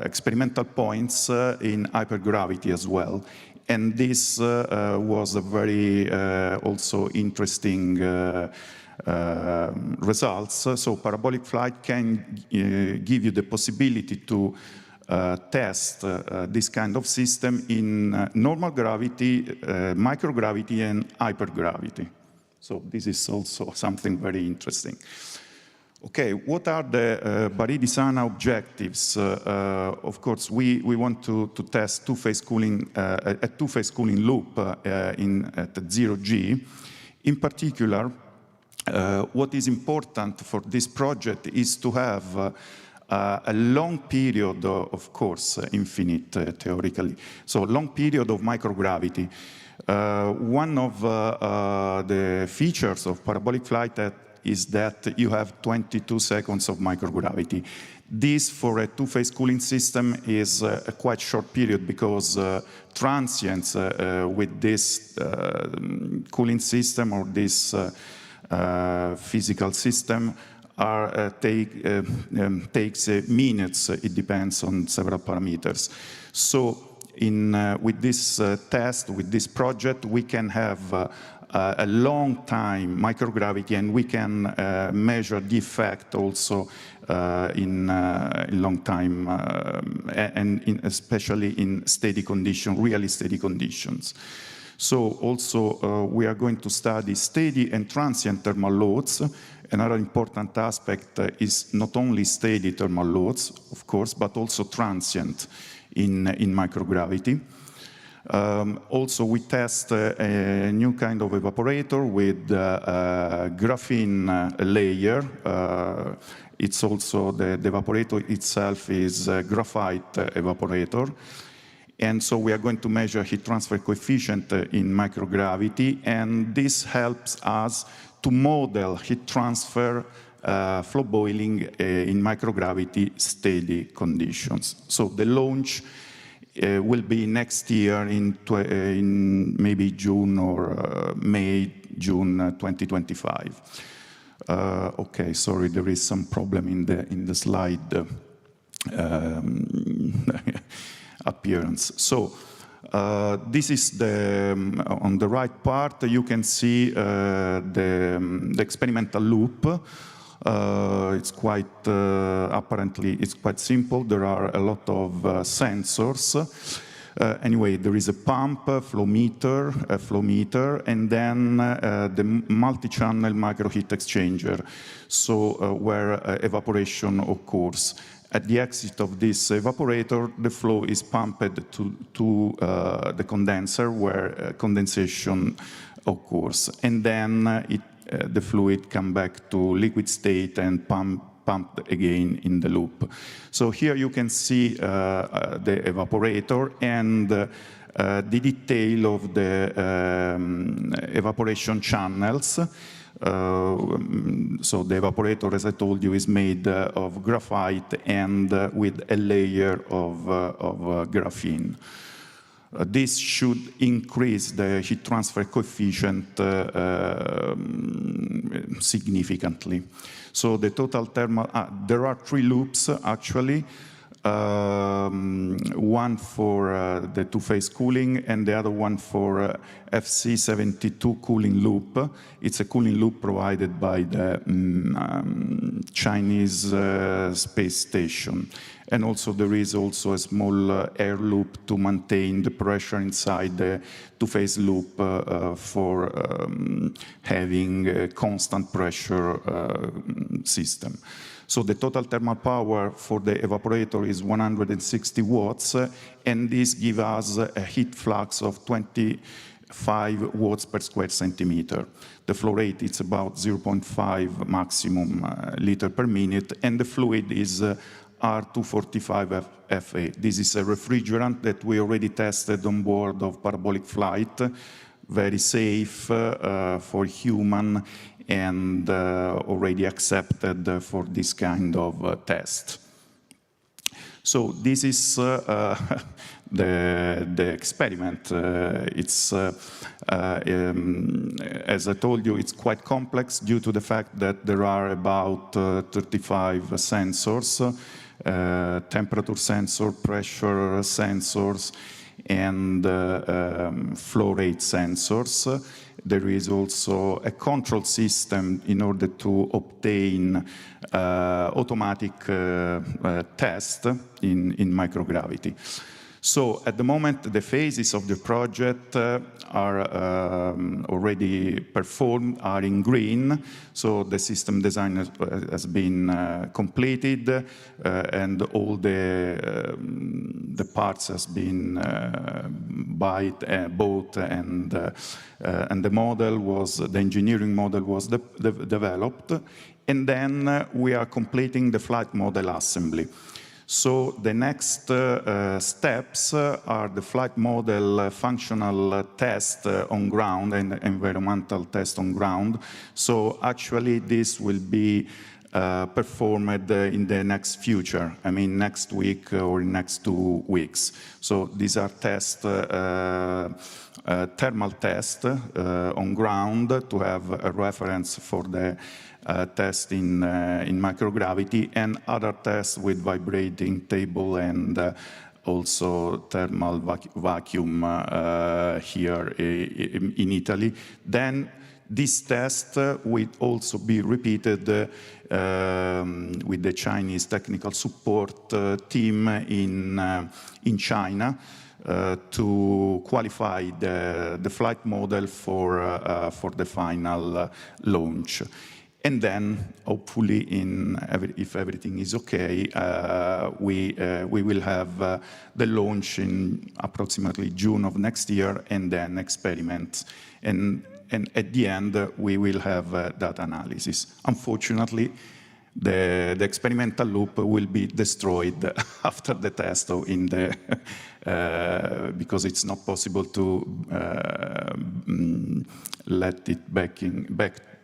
experimental points in hypergravity as well. And this was a very also interesting results. So parabolic flight can give you the possibility to test this kind of system in normal gravity, microgravity, and hypergravity. So this is also something very interesting. Okay, what are the Baridi-Sana objectives? Of course, we want to test two-phase cooling, a two-phase cooling loop at 0G. In particular, what is important for this project is to have a long period, of course, infinite theoretically, so a long period of microgravity. One of the features of parabolic flight is that you have 22 seconds of microgravity. This, for a two-phase cooling system, is a quite short period because transients with this cooling system or this physical system takes minutes. It depends on several parameters. So with this test, with this project, we can have a long time microgravity, and we can measure the effect also in long time, and especially in steady conditions, really steady conditions. So also we are going to study steady and transient thermal loads. Another important aspect is not only steady thermal loads, of course, but also transient in microgravity. Also, we test a new kind of evaporator with a graphene layer. It's also the evaporator itself is a graphite evaporator. And so we are going to measure heat transfer coefficient in microgravity, and this helps us to model heat transfer flow boiling in microgravity steady conditions. So the launch will be next year in maybe June or May, June 2025. Okay, sorry, there is some problem in the slide appearance. So this is on the right part, you can see the experimental loop. It's quite, apparently, it's quite simple. There are a lot of sensors. Anyway, there is a pump, a flow meter, and then the multi-channel microheat exchanger, so where evaporation occurs. at the exit of this evaporator, the flow is pumped to the condenser where condensation occurs. And then the fluid comes back to liquid state and pumped again in the loop. So here you can see the evaporator and the detail of the evaporation channels. So the evaporator, as I told you, is made of graphite and with a layer of graphene. This should increase the heat transfer coefficient significantly. So the total thermal, there are 3 loops actually. One for the two-phase cooling and the other one for FC72 cooling loop. It's a cooling loop provided by the Chinese space station. And also there is also a small air loop to maintain the pressure inside the two-phase loop for having a constant pressure system. So the total thermal power for the evaporator is 160 watts, and this gives us a heat flux of 25 watts per square centimeter. The flow rate is about 0.5 maximum liter per minute, and the fluid is R245FA. This is a refrigerant that we already tested on board of parabolic flight, very safe for human, and already accepted for this kind of test. So this is the experiment. As I told you, it's quite complex due to the fact that there are about 35 sensors, temperature sensor, pressure sensors, and flow rate sensors. There is also a control system in order to obtain automatic test in microgravity. So at the moment, the phases of the project are already performed, are in green. So the system design has been completed, and all the parts has been bought, and the model was, the engineering model was developed, and then we are completing the flight model assembly. So the next steps are the flight model functional test on ground and environmental test on ground. So actually this will be performed in the next future, I mean next week or next 2 weeks. So these are tests, thermal tests on ground to have a reference for the test in microgravity, and other tests with vibrating table and also thermal vacuum here in Italy. Then this test will also be repeated with the Chinese technical support team in China to qualify the flight model for the final launch. And then, hopefully, if everything is okay, we will have the launch in approximately June of next year, and then experiments. And at the end, we will have data analysis. Unfortunately, the experimental loop will be destroyed after the test, because it's not possible to let it back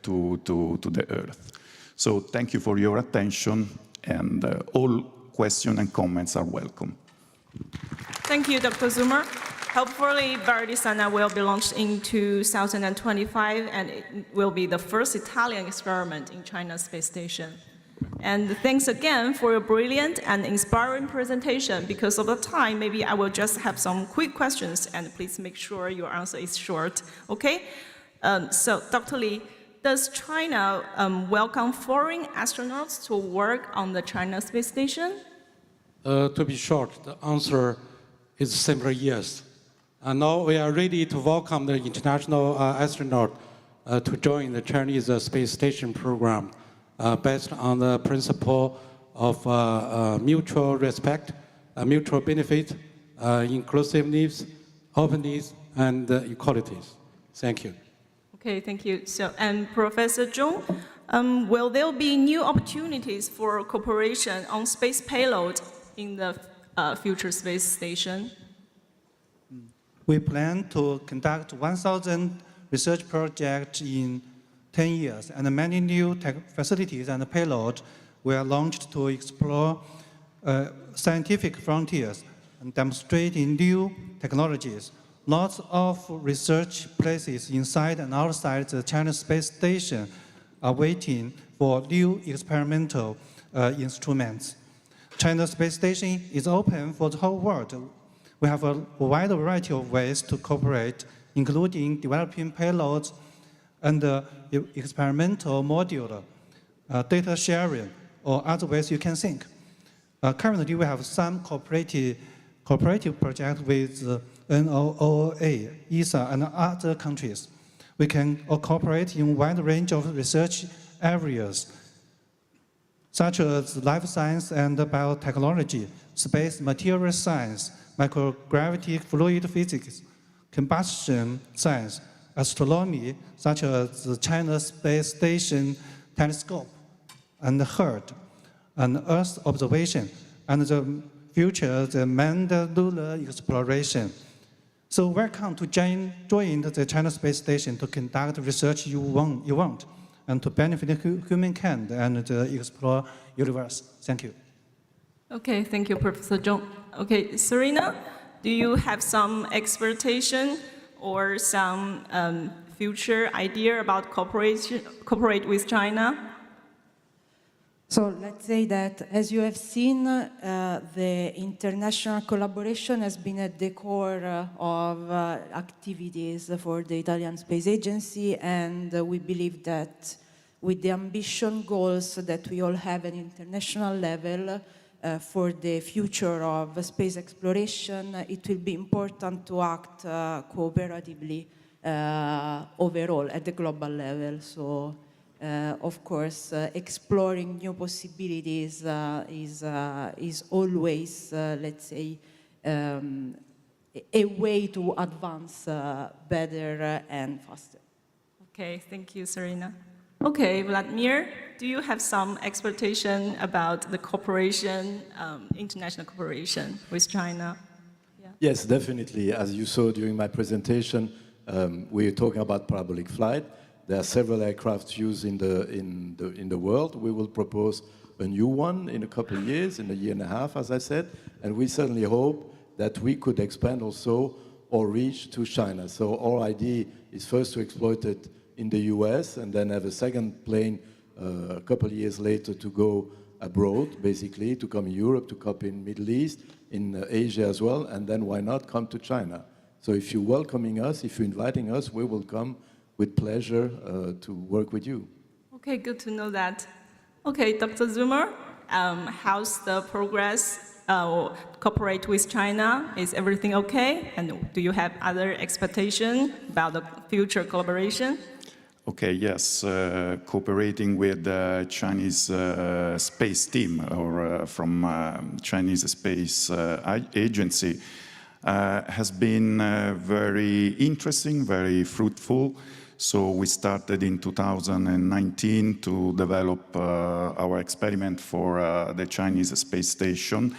to the Earth. So thank you for your attention, and all questions and comments are welcome. Thank you, Dr. Zoomer. Hopefully, Verdisana will be launched in 2025, and it will be the first Italian experiment in China's space station. And thanks again for your brilliant and inspiring presentation. Because of the time, maybe I will just have some quick questions, and please make sure your answer is short, okay? So, Dr. Li, does China welcome foreign astronauts to work on the China space station? To be short, the answer is simply yes. And now we are ready to welcome the international astronaut to join the Chinese space station program based on the principle of mutual respect, mutual benefit, inclusiveness, openness, and equalities. Thank you. Okay, thank you. So, and Professor Zhong, will there be new opportunities for cooperation on space payload in the future space station? We plan to conduct 1,000 research projects in 10 years, and many new facilities and payloads were launched to explore scientific frontiers and demonstrating new technologies. Lots of research places inside and outside the China Space Station are waiting for new experimental instruments. China Space Station is open for the whole world. We have a wide variety of ways to cooperate, including developing payloads and experimental module, data sharing, or other ways you can think. Currently, we have some cooperative projects with NOAA, ESA, and other countries. We can cooperate in a wide range of research areas, such as life science and biotechnology, space material science, microgravity fluid physics, combustion science, astronomy, such as the China Space Station telescope, and HERD, and Earth observation, and the future, the manned lunar exploration. So welcome to join the China Space Station to conduct research you want, and to benefit humankind and explore universe. Thank you. Okay, thank you, Professor Zhong. Okay, Serena, do you have some expectation or some future idea about cooperate with China? So let's say that, as you have seen, the international collaboration has been at the core of activities for the Italian Space Agency, and we believe that with the ambition goals that we all have at international level for the future of space exploration, it will be important to act cooperatively overall at the global level. So. Of course, exploring new possibilities is always, let's say, a way to advance better and faster. Okay, thank you, Serena. Okay, Vladimir, do you have some expectation about the cooperation, international cooperation with China? Yeah. Yes, definitely. As you saw during my presentation, we're talking about parabolic flight. There are several aircraft used in the world. We will propose a new one in a couple of years, in a year and a half, as I said, and we certainly hope that we could expand also our reach to China. So our idea is first to exploit it in the US and then have a second plane a couple of years later to go abroad, basically, to come in Europe, to come in Middle East, in Asia as well, and then why not come to China? So if you're welcoming us, if you're inviting us, we will come with pleasure to work with you. Okay, good to know that. Okay, Dr. Zoomer, how's the progress? Cooperate with China? Is everything okay? And do you have other expectations about the future collaboration? Okay, yes, cooperating with the Chinese space team or from Chinese Space Agency has been very interesting, very fruitful. So we started in 2019 to develop our experiment for the Chinese space station.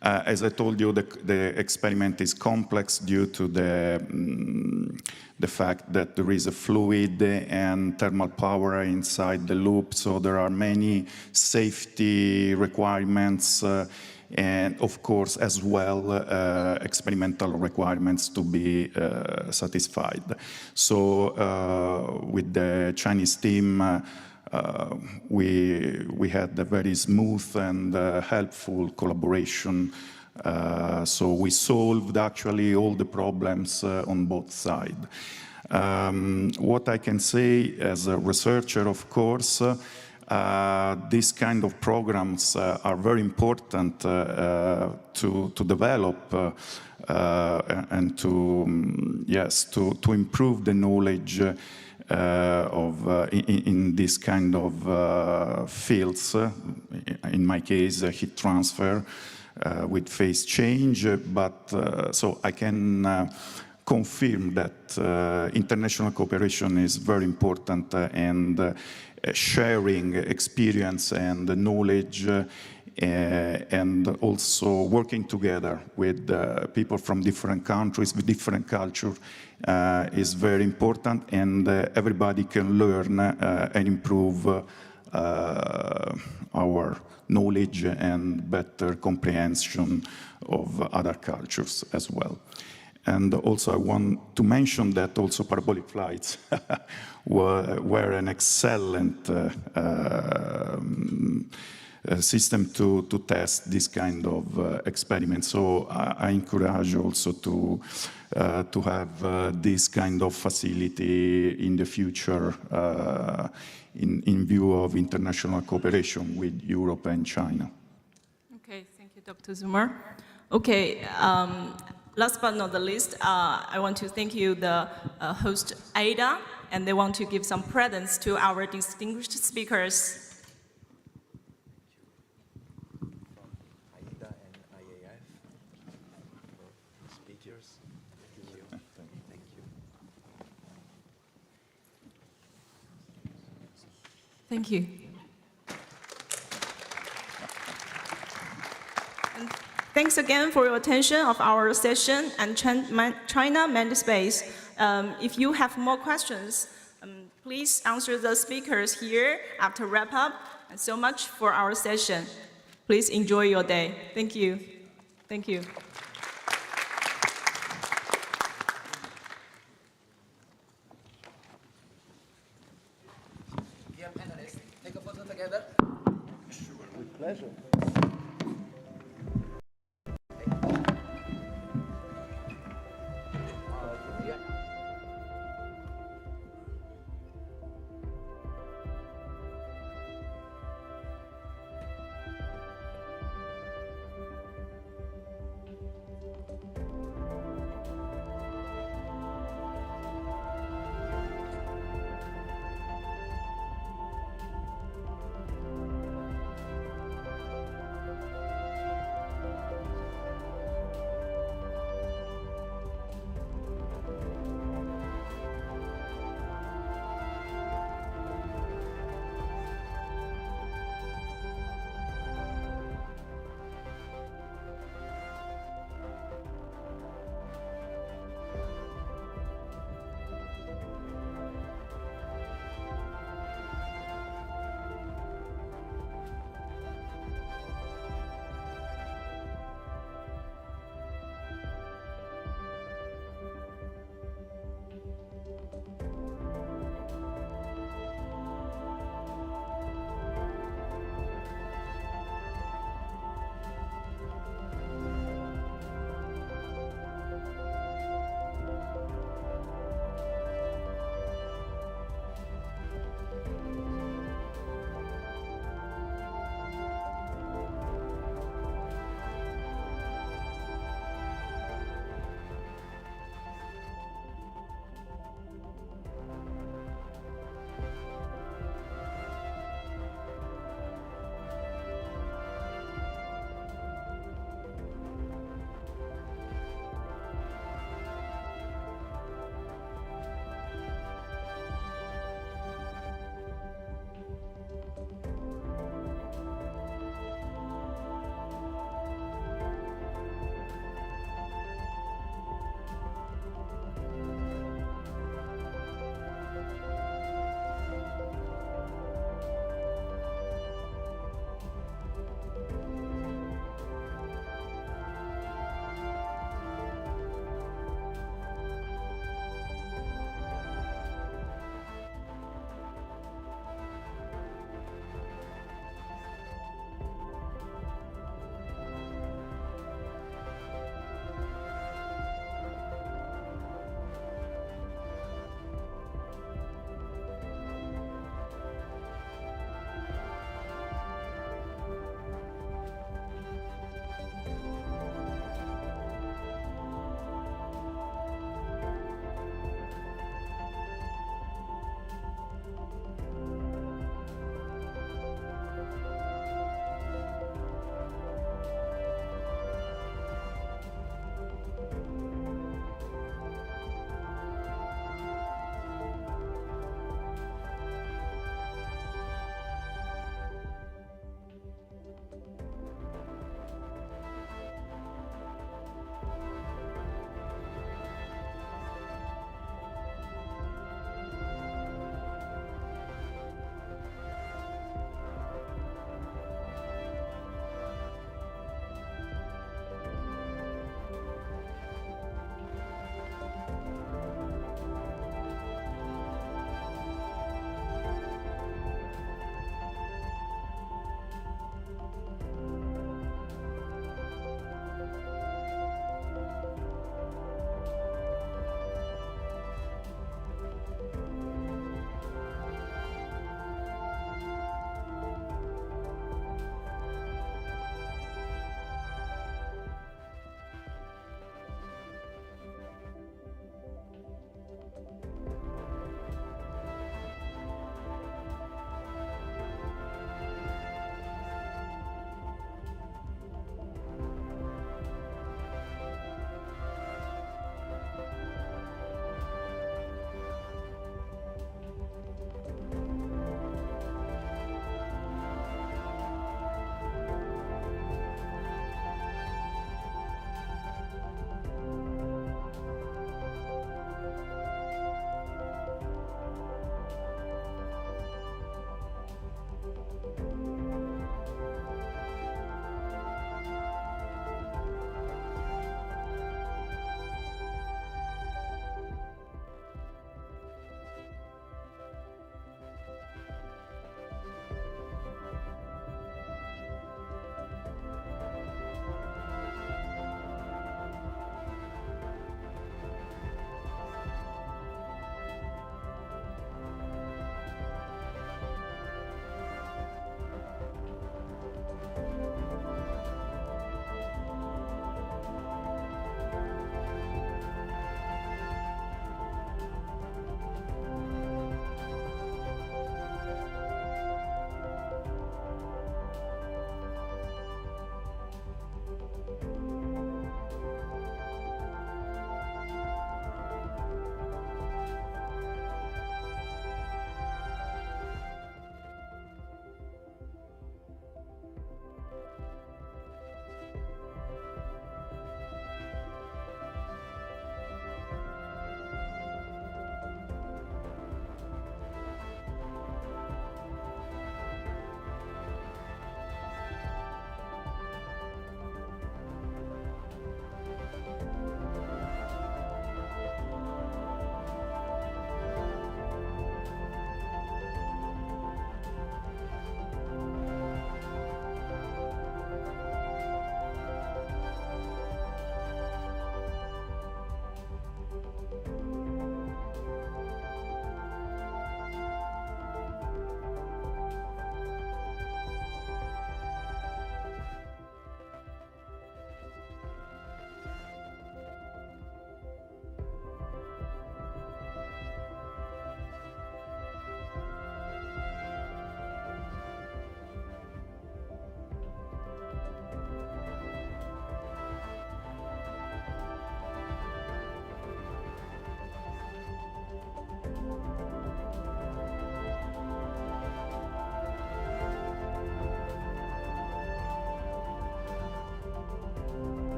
As I told you, the experiment is complex due to the fact that there is a fluid and thermal power inside the loop, so there are many safety requirements and, of course, as well, experimental requirements to be satisfied. So with the Chinese team, we had a very smooth and helpful collaboration. So we solved actually all the problems on both sides. What I can say as a researcher, of course, these kind of programs are very important to develop and to improve the knowledge in this kind of fields. In my case, heat transfer with phase change, but so I can confirm that international cooperation is very important and sharing experience and knowledge and also working together with people from different countries, with different culture is very important, and everybody can learn and improve our knowledge and better comprehension of other cultures as well. And also I want to mention that also parabolic flights were an excellent system to test this kind of experiments. So I encourage also to have this kind of facility in the future in view of international cooperation with Europe and China. Okay, thank you, Dr. Zoomer. Okay, last but not the least, I want to thank you, the host Ada, and they want to give some presents to our distinguished speakers. AIDA and IAF for speakers. Thank you. Thank you. Thank you. And thanks again for your attention of our session and China Manned Space. If you have more questions, please answer the speakers here after wrap up. And so much for our session. Please enjoy your day. Thank you. Thank you. Dear panelists, take a photo together. Sure, with pleasure.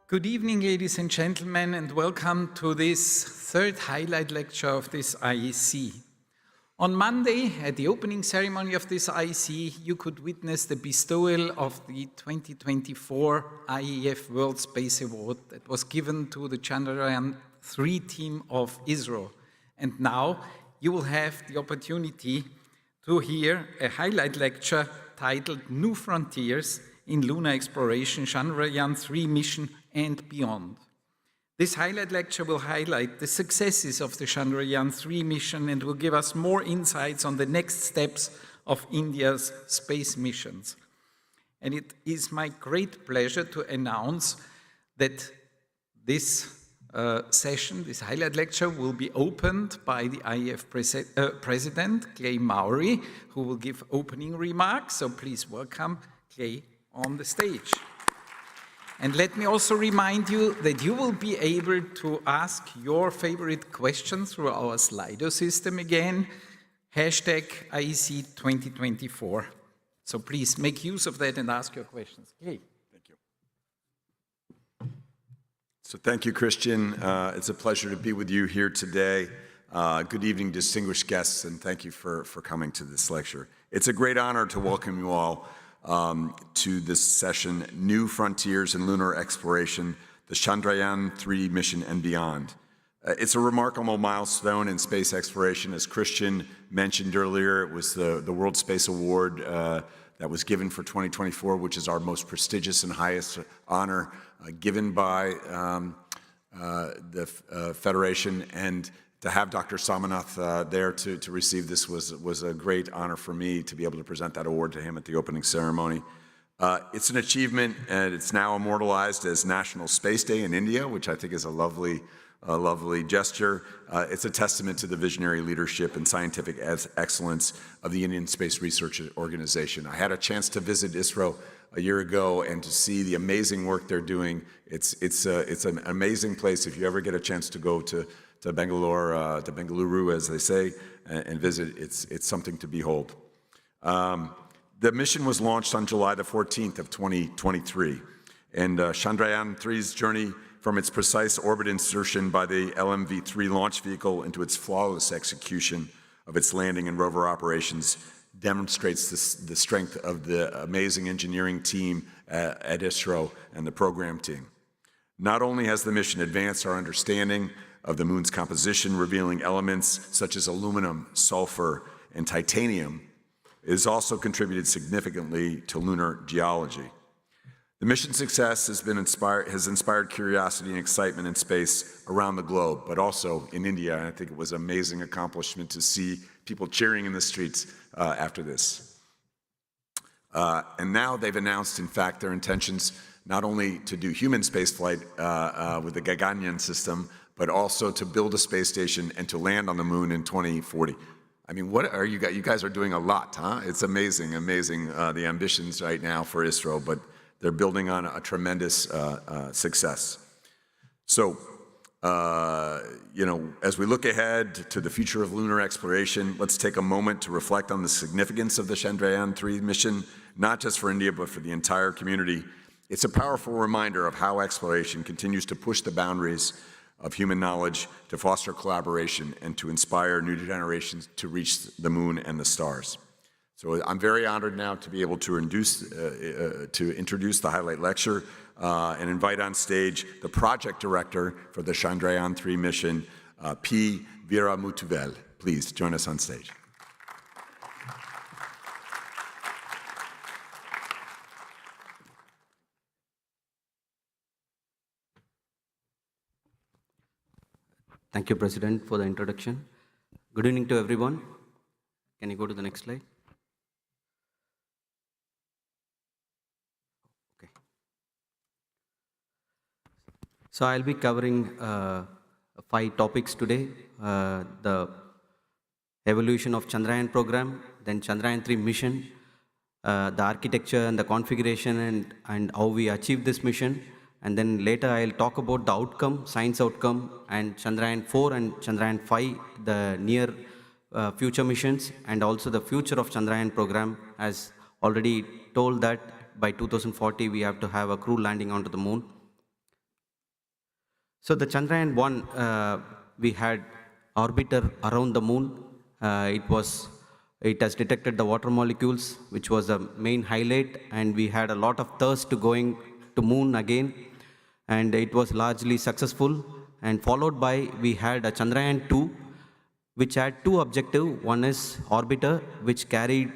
Good evening, ladies and gentlemen, and welcome to this third highlight lecture of this IAC. On Monday, at the opening ceremony of this IAC, you could witness the bestowal of the 2024 IAF World Space Award that was given to the Chandrayaan-3 team of ISRO. And now you will have the opportunity to hear a highlight lecture titled New Frontiers in Lunar Exploration, Chandrayaan-3 Mission and Beyond. This highlight lecture will highlight the successes of the Chandrayaan-3 mission and will give us more insights on the next steps of India's space missions. And it is my great pleasure to announce that this session, this highlight lecture, will be opened by the IAF President, Clay Mowry, who will give opening remarks. So please welcome Clay on the stage. And let me also remind you that you will be able to ask your favorite questions through our Slido system again, hashtag IEC 2024. So please make use of that and ask your questions. Clay. Thank you. So thank you, Christian. It's a pleasure to be with you here today. Good evening, distinguished guests, and thank you for coming to this lecture. It's a great honor to welcome you all to this session, New Frontiers in Lunar Exploration, the Chandrayaan-3 mission and beyond. It's a remarkable milestone in space exploration. As Christian mentioned earlier, it was the World Space Award that was given for 2024, which is our most prestigious and highest honor given by the Federation. And to have Dr. Samanath there to receive this was a great honor for me to be able to present that award to him at the opening ceremony. It's an achievement, and it's now immortalized as National Space Day in India, which I think is a lovely gesture. It's a testament to the visionary leadership and scientific excellence of the Indian Space Research Organization. I had a chance to visit ISRO a year ago and to see the amazing work they're doing. It's an amazing place. If you ever get a chance to go to Bangalore, to Bengaluru, as they say, and visit, it's something to behold. The mission was launched on July the 14th of 2023, and Chandrayaan-3's journey from its precise orbit insertion by the LMV-3 launch vehicle into its flawless execution of its landing and rover operations demonstrates the strength of the amazing engineering team at ISRO and the program team. Not only has the mission advanced our understanding of the moon's composition, revealing elements such as aluminum, sulfur, and titanium, it has also contributed significantly to lunar geology. The mission's success has inspired curiosity and excitement in space around the globe, but also in India. I think it was an amazing accomplishment to see people cheering in the streets after this. And now they've announced, in fact, their intentions not only to do human spaceflight with the Gaganyaan system, but also to build a space station and to land on the moon in 2040. I mean, what are you guys are doing a lot, huh? It's amazing, the ambitions right now for ISRO, but they're building on a tremendous success. So, as we look ahead to the future of lunar exploration, let's take a moment to reflect on the significance of the Chandrayaan-3 mission, not just for India, but for the entire community. It's a powerful reminder of how exploration continues to push the boundaries of human knowledge, to foster collaboration, and to inspire new generations to reach the moon and the stars. So I'm very honored now to be able to introduce the highlight lecture and invite on stage the project director for the Chandrayaan-3 mission, P. Veeramuthuvel. Please join us on stage. Thank you, President, for the introduction. Good evening to everyone. Can you go to the next slide? Okay. So I'll be covering 5 topics today. The evolution of Chandrayaan program, then Chandrayaan-3 mission, the architecture and the configuration and how we achieved this mission. And then later I'll talk about the outcome, science outcome, and Chandrayaan-4 and Chandrayaan-5, the near future missions, and also the future of Chandrayaan program. As already told that by 2040 we have to have a crew landing onto the moon. So the Chandrayaan-1, we had orbiter around the moon. It has detected the water molecules, which was the main highlight, and we had a lot of thirst to going to moon again, and it was largely successful. And followed by, we had a Chandrayaan-2, which had two objectives. One is orbiter, which carried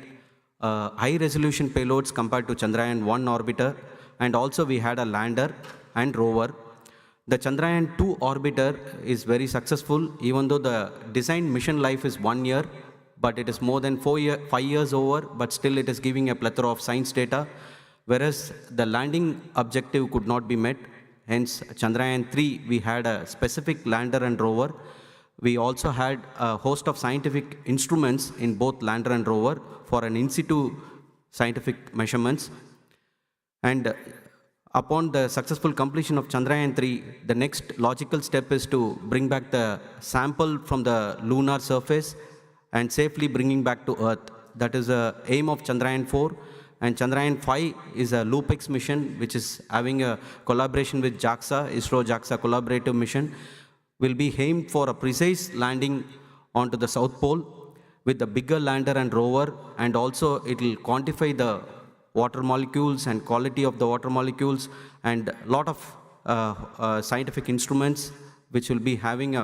high-resolution payloads compared to Chandrayaan-1 orbiter, and also we had a lander and rover. The Chandrayaan-2 orbiter is very successful, even though the design mission life is 1 year, but it is more than 5 years over, but still it is giving a plethora of science data, whereas the landing objective could not be met. Hence, Chandrayaan-3, we had a specific lander and rover. We also had a host of scientific instruments in both lander and rover for an in situ scientific measurements. And upon the successful completion of Chandrayaan-3, the next logical step is to bring back the sample from the lunar surface and safely bringing back to Earth. That is the aim of Chandrayaan-4. And Chandrayaan-5 is a LoopX mission, which is having a collaboration with JAXA, ISRO-JAXA collaborative mission, will be aimed for a precise landing onto the South Pole with a bigger lander and rover, and also it will quantify the water molecules and quality of the water molecules, and a lot of scientific instruments which will be having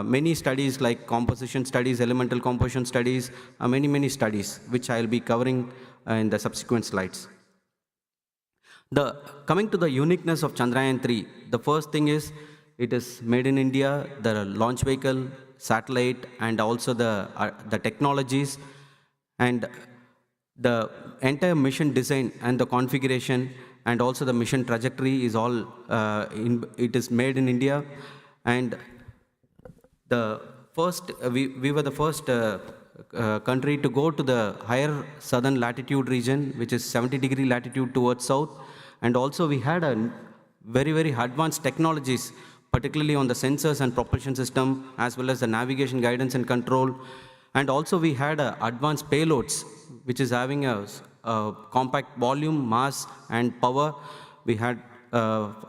many studies like composition studies, elemental composition studies, many studies, which I will be covering in the subsequent slides. Coming to the uniqueness of Chandrayaan-3, the first thing is it is made in India, the launch vehicle, satellite, and also the technologies, and the entire mission design and the configuration, and also the mission trajectory is all, it is made in India. And we were the first country to go to the higher southern latitude region, which is 70-degree latitude towards south. And also we had a very advanced technologies, particularly on the sensors and propulsion system, as well as the navigation, guidance and control. And also we had advanced payloads, which is having a compact volume, mass and power. We had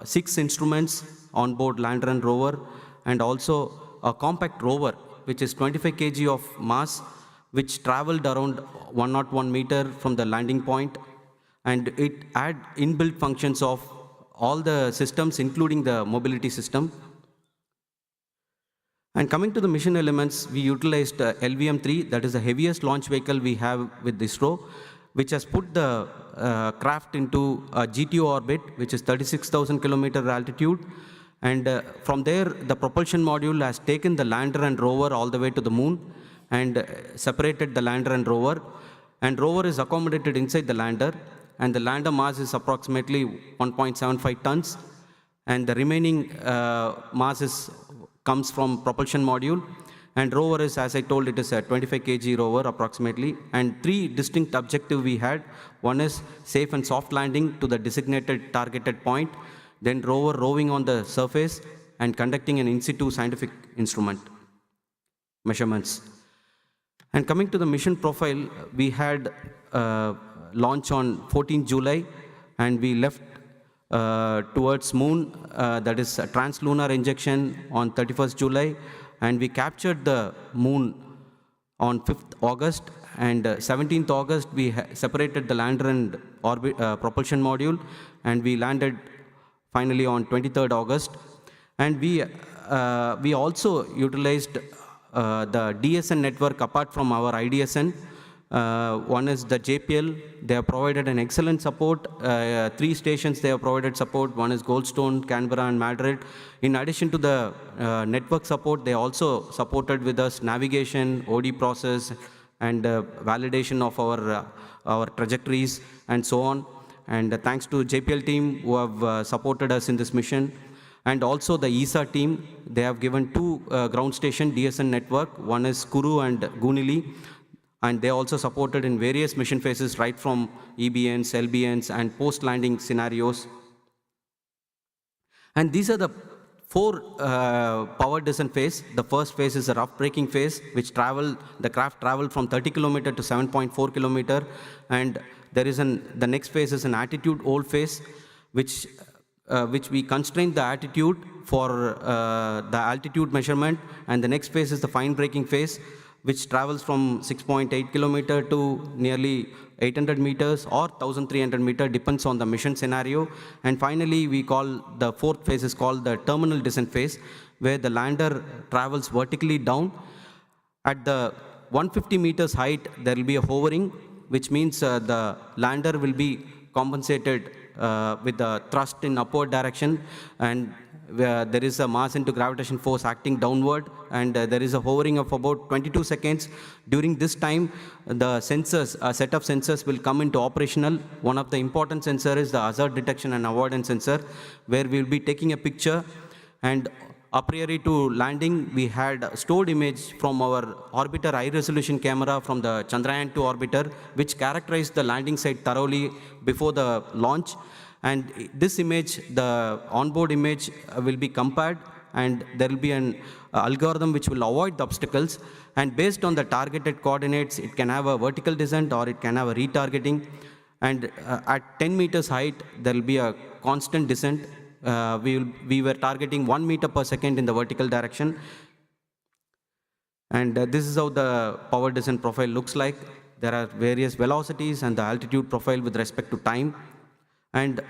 6 instruments on board lander and rover, and also a compact rover, which is 25 kg of mass, which traveled around 101 meter from the landing point, and it had inbuilt functions of all the systems, including the mobility system. And coming to the mission elements, we utilized LVM-3, that is the heaviest launch vehicle we have with ISRO, which has put the craft into a GTO orbit, which is 36,000 kilometer altitude. And from there, the propulsion module has taken the lander and rover all the way to the moon and separated the lander and rover. And rover is accommodated inside the lander, and the lander mass is approximately 1.75 tons. And the remaining mass comes from propulsion module. And rover is, as I told, it is a 25 kg rover approximately. And 3 distinct objectives we had. One is safe and soft landing to the designated targeted point. Then rover roving on the surface and conducting an in situ scientific instrument measurements. And coming to the mission profile, we had launch on 14 July, and we left towards moon, that is a translunar injection on 31st July, and we captured the moon on 5th August, and 17th August we separated the lander and propulsion module, and we landed finally on 23rd August. And we also utilized the DSN network apart from our IDSN. One is the JPL. They have provided an excellent support. 3 stations they have provided support. One is Goldstone, Canberra and Madrid. In addition to the network support, they also supported with us navigation, OD process, and validation of our trajectories and so on. And thanks to JPL team who have supported us in this mission. And also the ESA team, they have given 2 ground station DSN network. One is Kuru and Gunili. And they also supported in various mission phases, right from EBNs, LBNs, and post-landing scenarios. And these are the 4 power descent phase. The first phase is a rough braking phase, which the craft traveled from 30 kilometer to 7.4 kilometer. And there is the next phase is an attitude hold phase, which we constrained the attitude for the altitude measurement, and the next phase is the fine braking phase, which travels from 6.8 kilometer to nearly 800 meters or 1,300 meters, depends on the mission scenario. And finally, we call the fourth phase is called the terminal descent phase, where the lander travels vertically down. At the 150 meters height, there will be a hovering, which means the lander will be compensated with the thrust in upward direction, and there is a mass into gravitation force acting downward, and there is a hovering of about 22 seconds. During this time, the sensors, a set of sensors will come into operational. One of the important sensors is the hazard detection and avoidance sensor, where we will be taking a picture, and prior to landing, we had stored image from our orbiter high-resolution camera from the Chandrayaan-2 orbiter, which characterized the landing site thoroughly before the launch. And this image, the onboard image, will be compared, and there will be an algorithm which will avoid the obstacles. And based on the targeted coordinates, it can have a vertical descent or it can have a retargeting. And at 10 meters height, there will be a constant descent. We were targeting 1 meter per second in the vertical direction. And this is how the power descent profile looks like. There are various velocities and the altitude profile with respect to time. And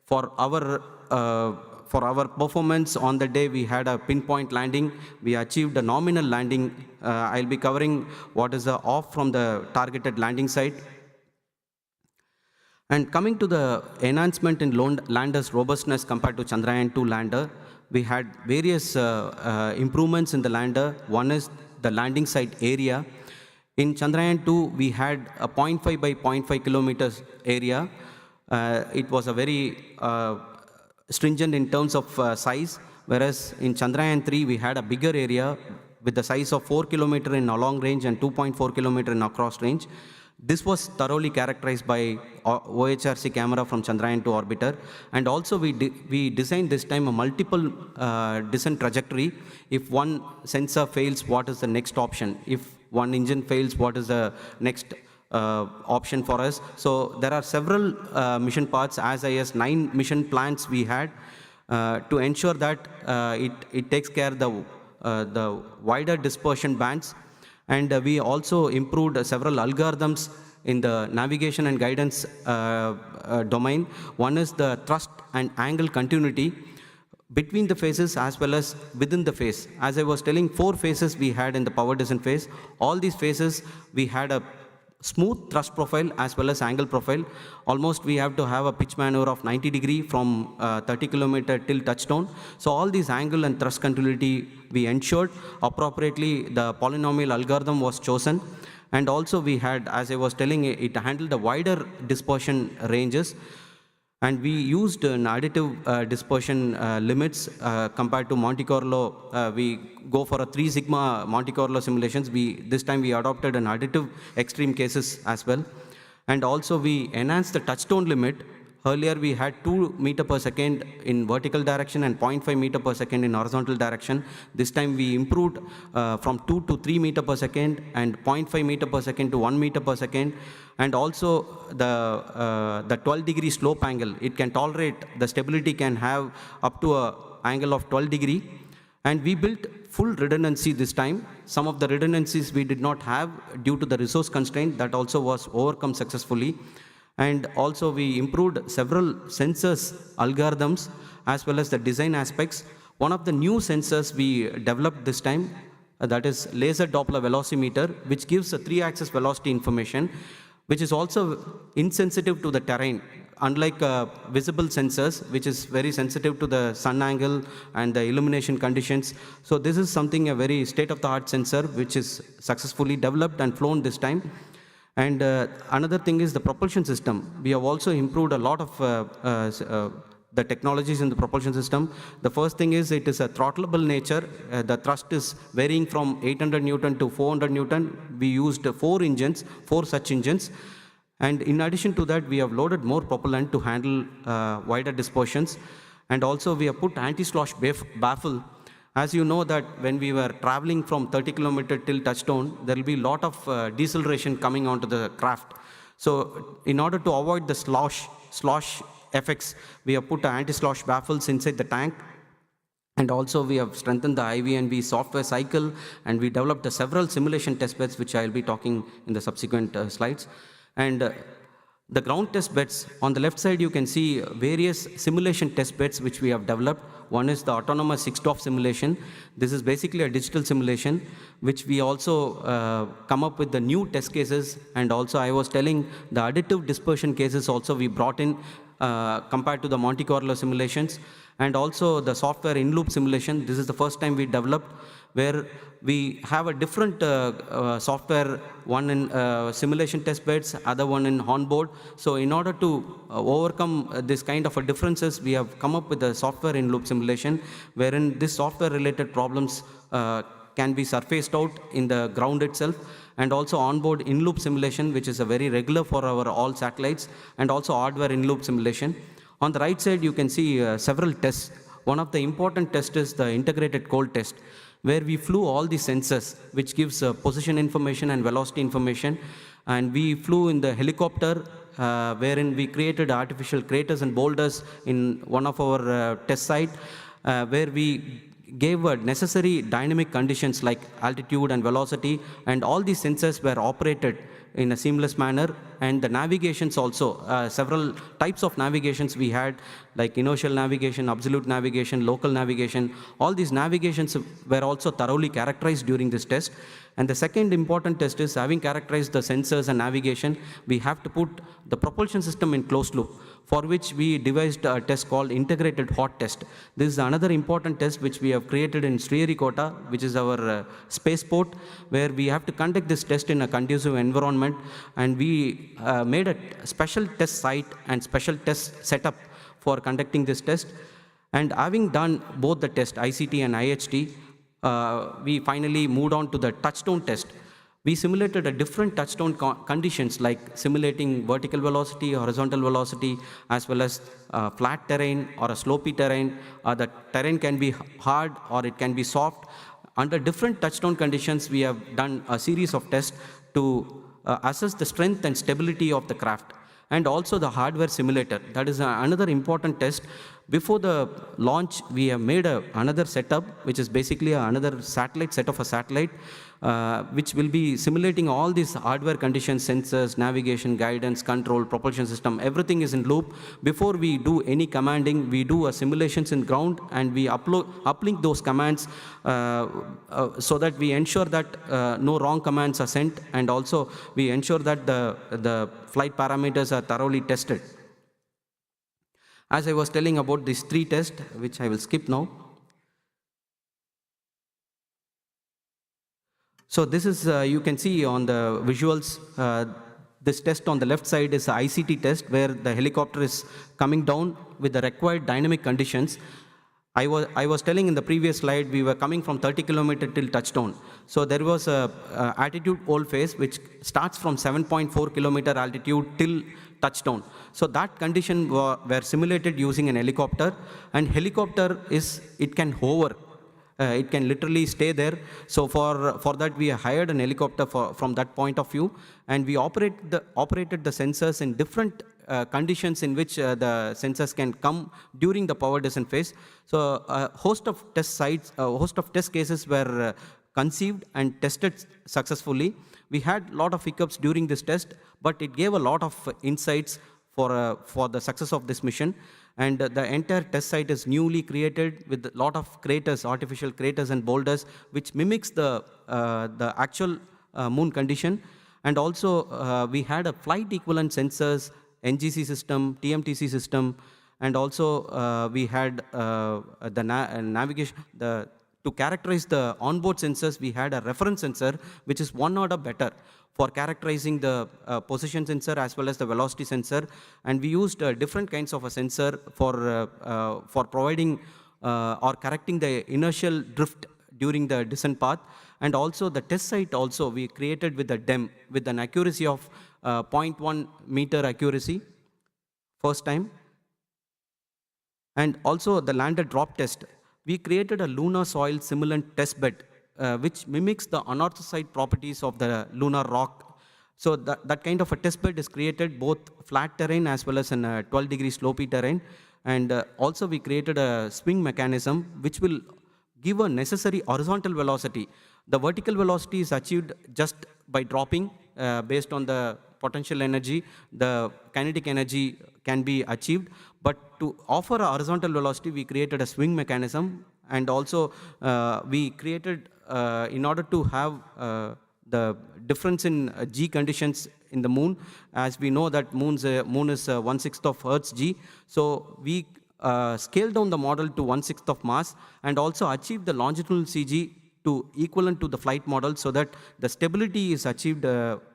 for our performance on the day, we had a pinpoint landing. We achieved a nominal landing. I'll be covering what is off from the targeted landing site. And coming to the enhancement in lander's robustness compared to Chandrayaan-2 lander, we had various improvements in the lander. One is the landing site area. In Chandrayaan-2, we had a 0.5 by 0.5 kilometers area. It was a very stringent in terms of size, whereas in Chandrayaan-3, we had a bigger area with the size of 4 kilometers in along range and 2.4 kilometers in across range. This was thoroughly characterized by OHRC camera from Chandrayaan-2 orbiter. And also we designed this time a multiple descent trajectory. If one sensor fails, what is the next option? If one engine fails, what is the next option for us? So there are several mission paths, as high as 9 mission plans we had to ensure that it takes care of the wider dispersion bands. And we also improved several algorithms in the navigation and guidance domain. One is the thrust and angle continuity between the phases as well as within the phase. As I was telling, 4 phases we had in the power descent phase. All these phases, we had a smooth thrust profile as well as angle profile. Almost we have to have a pitch maneuver of 90 degrees from 30 kilometer till touchdown. So all these angle and thrust continuity we ensured. Appropriately, the polynomial algorithm was chosen. And also we had, as I was telling, it handled the wider dispersion ranges. And we used an additive dispersion limits compared to Monte Carlo. We go for a 3 sigma Monte Carlo simulations. This time we adopted an additive extreme cases as well. And also we enhanced the touchdown limit. Earlier we had 2 meter per second in vertical direction and 0.5 meter per second in horizontal direction. This time we improved from 2 to 3 meter per second and 0.5 meter per second to 1 meter per second. And also the 12 degree slope angle, it can tolerate, the stability can have up to an angle of 12 degree. And we built full redundancy this time. Some of the redundancies we did not have due to the resource constraint, that also was overcome successfully. And also we improved several sensors, algorithms, as well as the design aspects. One of the new sensors we developed this time, that is laser Doppler velocimeter, which gives a 3-axis velocity information, which is also insensitive to the terrain, unlike visible sensors, which is very sensitive to the sun angle and the illumination conditions. So this is something, a very state-of-the-art sensor, which is successfully developed and flown this time. And another thing is the propulsion system. We have also improved a lot of the technologies in the propulsion system. The first thing is it is a throttleable nature. The thrust is varying from 800 Newton to 400 Newton. We used 4 such engines. And in addition to that, we have loaded more propellant to handle wider dispersions. And also we have put anti-slosh baffle. As you know that when we were traveling from 30 kilometers till touchdown, there will be a lot of deceleration coming onto the craft. So in order to avoid the slosh effects, we have put anti-slosh baffles inside the tank. And also we have strengthened the IVNB software cycle, and we developed several simulation test beds, which I'll be talking in the subsequent slides. And the ground test beds, on the left side you can see various simulation test beds which we have developed. One is the autonomous 6-DOF simulation. This is basically a digital simulation, which we also come up with the new test cases, and also I was telling the additive dispersion cases also we brought in compared to the Monte Carlo simulations. And also the software in-loop simulation. This is the first time we developed, where we have a different software, one in simulation test beds, other one in onboard. So in order to overcome this kind of differences, we have come up with a software in-loop simulation, wherein this software-related problems can be surfaced out in the ground itself, and also onboard in-loop simulation, which is a very regular for our all satellites, and also hardware in-loop simulation. On the right side, you can see several tests. One of the important tests is the integrated cold test, where we flew all the sensors, which gives position information and velocity information. And we flew in the helicopter, wherein we created artificial craters and boulders in one of our test site, where we gave necessary dynamic conditions like altitude and velocity, and all these sensors were operated in a seamless manner. And the navigations also, several types of navigations we had, like inertial navigation, absolute navigation, local navigation. All these navigations were also thoroughly characterized during this test. And the second important test is, having characterized the sensors and navigation, we have to put the propulsion system in closed loop, for which we devised a test called integrated hot test. This is another important test which we have created in Sriharikota, which is our spaceport, where we have to conduct this test in a conducive environment. And we made a special test site and special test setup for conducting this test. And having done both the test, ICT and IHT, we finally moved on to the touchdown test. We simulated a different touchdown conditions, like simulating vertical velocity, horizontal velocity, as well as flat terrain or a slopy terrain. The terrain can be hard or it can be soft. Under different touchdown conditions, we have done a series of tests to assess the strength and stability of the craft. And also the hardware simulator. That is another important test. Before the launch, we have made another setup, which is basically another satellite, set of a satellite, which will be simulating all these hardware conditions, sensors, navigation, guidance, control, propulsion system. Everything is in loop. Before we do any commanding, we do simulations in ground, and we uplink those commands so that we ensure that no wrong commands are sent, and also we ensure that the flight parameters are thoroughly tested. As I was telling about these 3 tests, which I will skip now. So this is, you can see on the visuals, this test on the left side is the ICT test, where the helicopter is coming down with the required dynamic conditions. I was telling in the previous slide, we were coming from 30 kilometers till touchdown. So there was a attitude hold phase, which starts from 7.4 kilometer altitude till touchdown. So that condition were simulated using an helicopter, and helicopter it can hover. It can literally stay there. So for that, we hired an helicopter from that point of view, and we operated the sensors in different conditions in which the sensors can come during the power descent phase. So a host of test sites, a host of test cases were conceived and tested successfully. We had a lot of hiccups during this test, but it gave a lot of insights for the success of this mission. And the entire test site is newly created with a lot of craters, artificial craters and boulders, which mimics the actual moon condition. And also we had a flight equivalent sensors, NGC system, TMTC system, and also we had the navigation, to characterize the onboard sensors, we had a reference sensor, which is 1 order better for characterizing the position sensor as well as the velocity sensor. And we used different kinds of a sensor for providing or correcting the inertial drift during the descent path. And also the test site also we created with a DEM with an accuracy of 0.1 meter accuracy, first time. And also the landed drop test. We created a lunar soil simulant test bed, which mimics the unorthosis properties of the lunar rock. So that kind of a test bed is created both flat terrain as well as in a 12-degree slopey terrain. And also we created a swing mechanism which will give a necessary horizontal velocity. The vertical velocity is achieved just by dropping based on the potential energy. The kinetic energy can be achieved, but to offer a horizontal velocity, we created a swing mechanism, and also we created, in order to have the difference in G conditions in the moon, as we know that moon is 1/6 of Earth's G. So we scale down the model to 1/6 of mass, and also achieve the longitudinal CG to equivalent to the flight model, so that the stability is achieved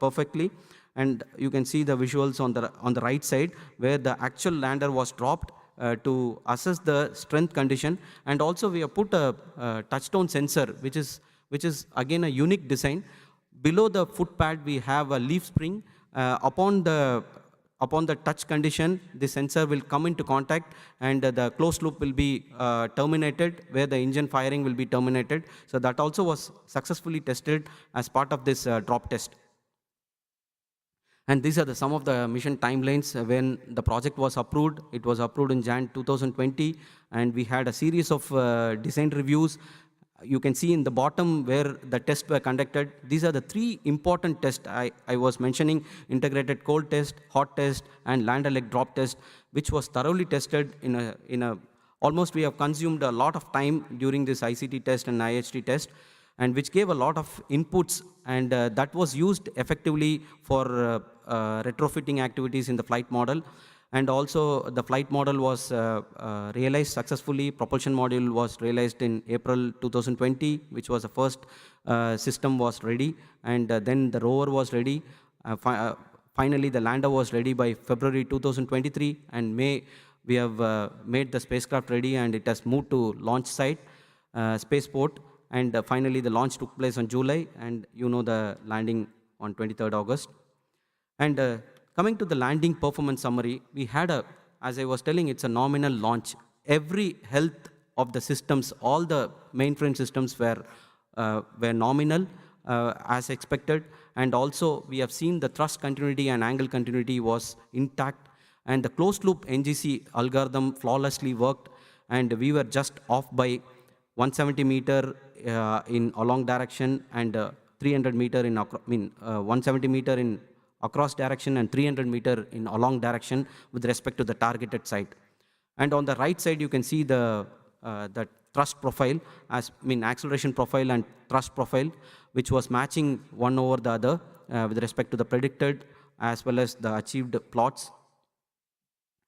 perfectly. And you can see the visuals on the right side, where the actual lander was dropped to assess the strength condition. And also we have put a touchdown sensor, which is again a unique design. Below the foot pad, we have a leaf spring. Upon the touch condition, the sensor will come into contact, and the closed loop will be terminated, where the engine firing will be terminated. So that also was successfully tested as part of this drop test. And these are some of the mission timelines when the project was approved. It was approved in Jan 2020, and we had a series of design reviews. You can see in the bottom where the tests were conducted. These are the 3 important tests I was mentioning: integrated cold test, hot test, and lander leg drop test, which was thoroughly tested almost we have consumed a lot of time during this ICT test and IHT test, and which gave a lot of inputs, and that was used effectively for retrofitting activities in the flight model. And also the flight model was realized successfully. Propulsion module was realized in April 2020, which was the first system was ready, and then the rover was ready. Finally, the lander was ready by February 2023, and May we have made the spacecraft ready, and it has moved to launch site, spaceport. And finally, the launch took place on July, and the landing on 23rd August. And coming to the landing performance summary, we had as I was telling, it's a nominal launch. Every health of the systems, all the mainframe systems were nominal as expected. And also, we have seen the thrust continuity and angle continuity was intact. And the closed loop NGC algorithm flawlessly worked, and we were just off by 170 meter in along direction, and 300 meter in 170 meter in across direction, and 300 meter in along direction with respect to the targeted site. And on the right side, you can see the thrust profile, acceleration profile and thrust profile, which was matching one over the other with respect to the predicted as well as the achieved plots.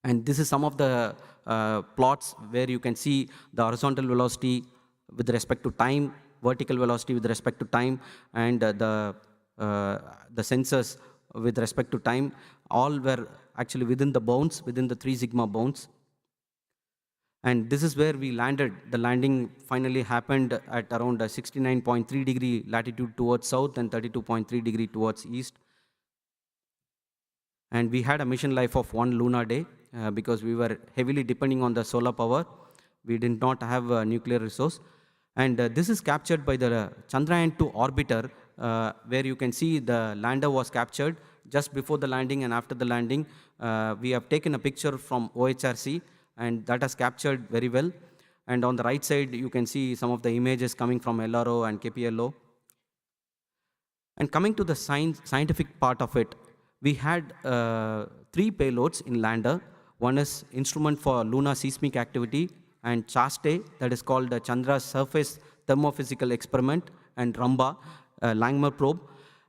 And this is some of the plots where you can see the horizontal velocity with respect to time, vertical velocity with respect to time, and the sensors with respect to time. All were actually within the bounds, within the 3 sigma bounds. And this is where we landed. The landing finally happened at around 69.3 degree latitude towards south and 32.3 degree towards east. And we had a mission life of 1 lunar day because we were heavily depending on the solar power. We did not have a nuclear resource. And this is captured by the Chandrayaan-2 orbiter, where you can see the lander was captured just before the landing and after the landing. We have taken a picture from OHRC, and that has captured very well. And on the right side, you can see some of the images coming from LRO and KPLO. And coming to the scientific part of it, we had 3 payloads in lander. One is instrument for lunar seismic activity, and CHASTE, that is called the Chandra's Surface Thermophysical Experiment, and RAMBA, Langmuir probe.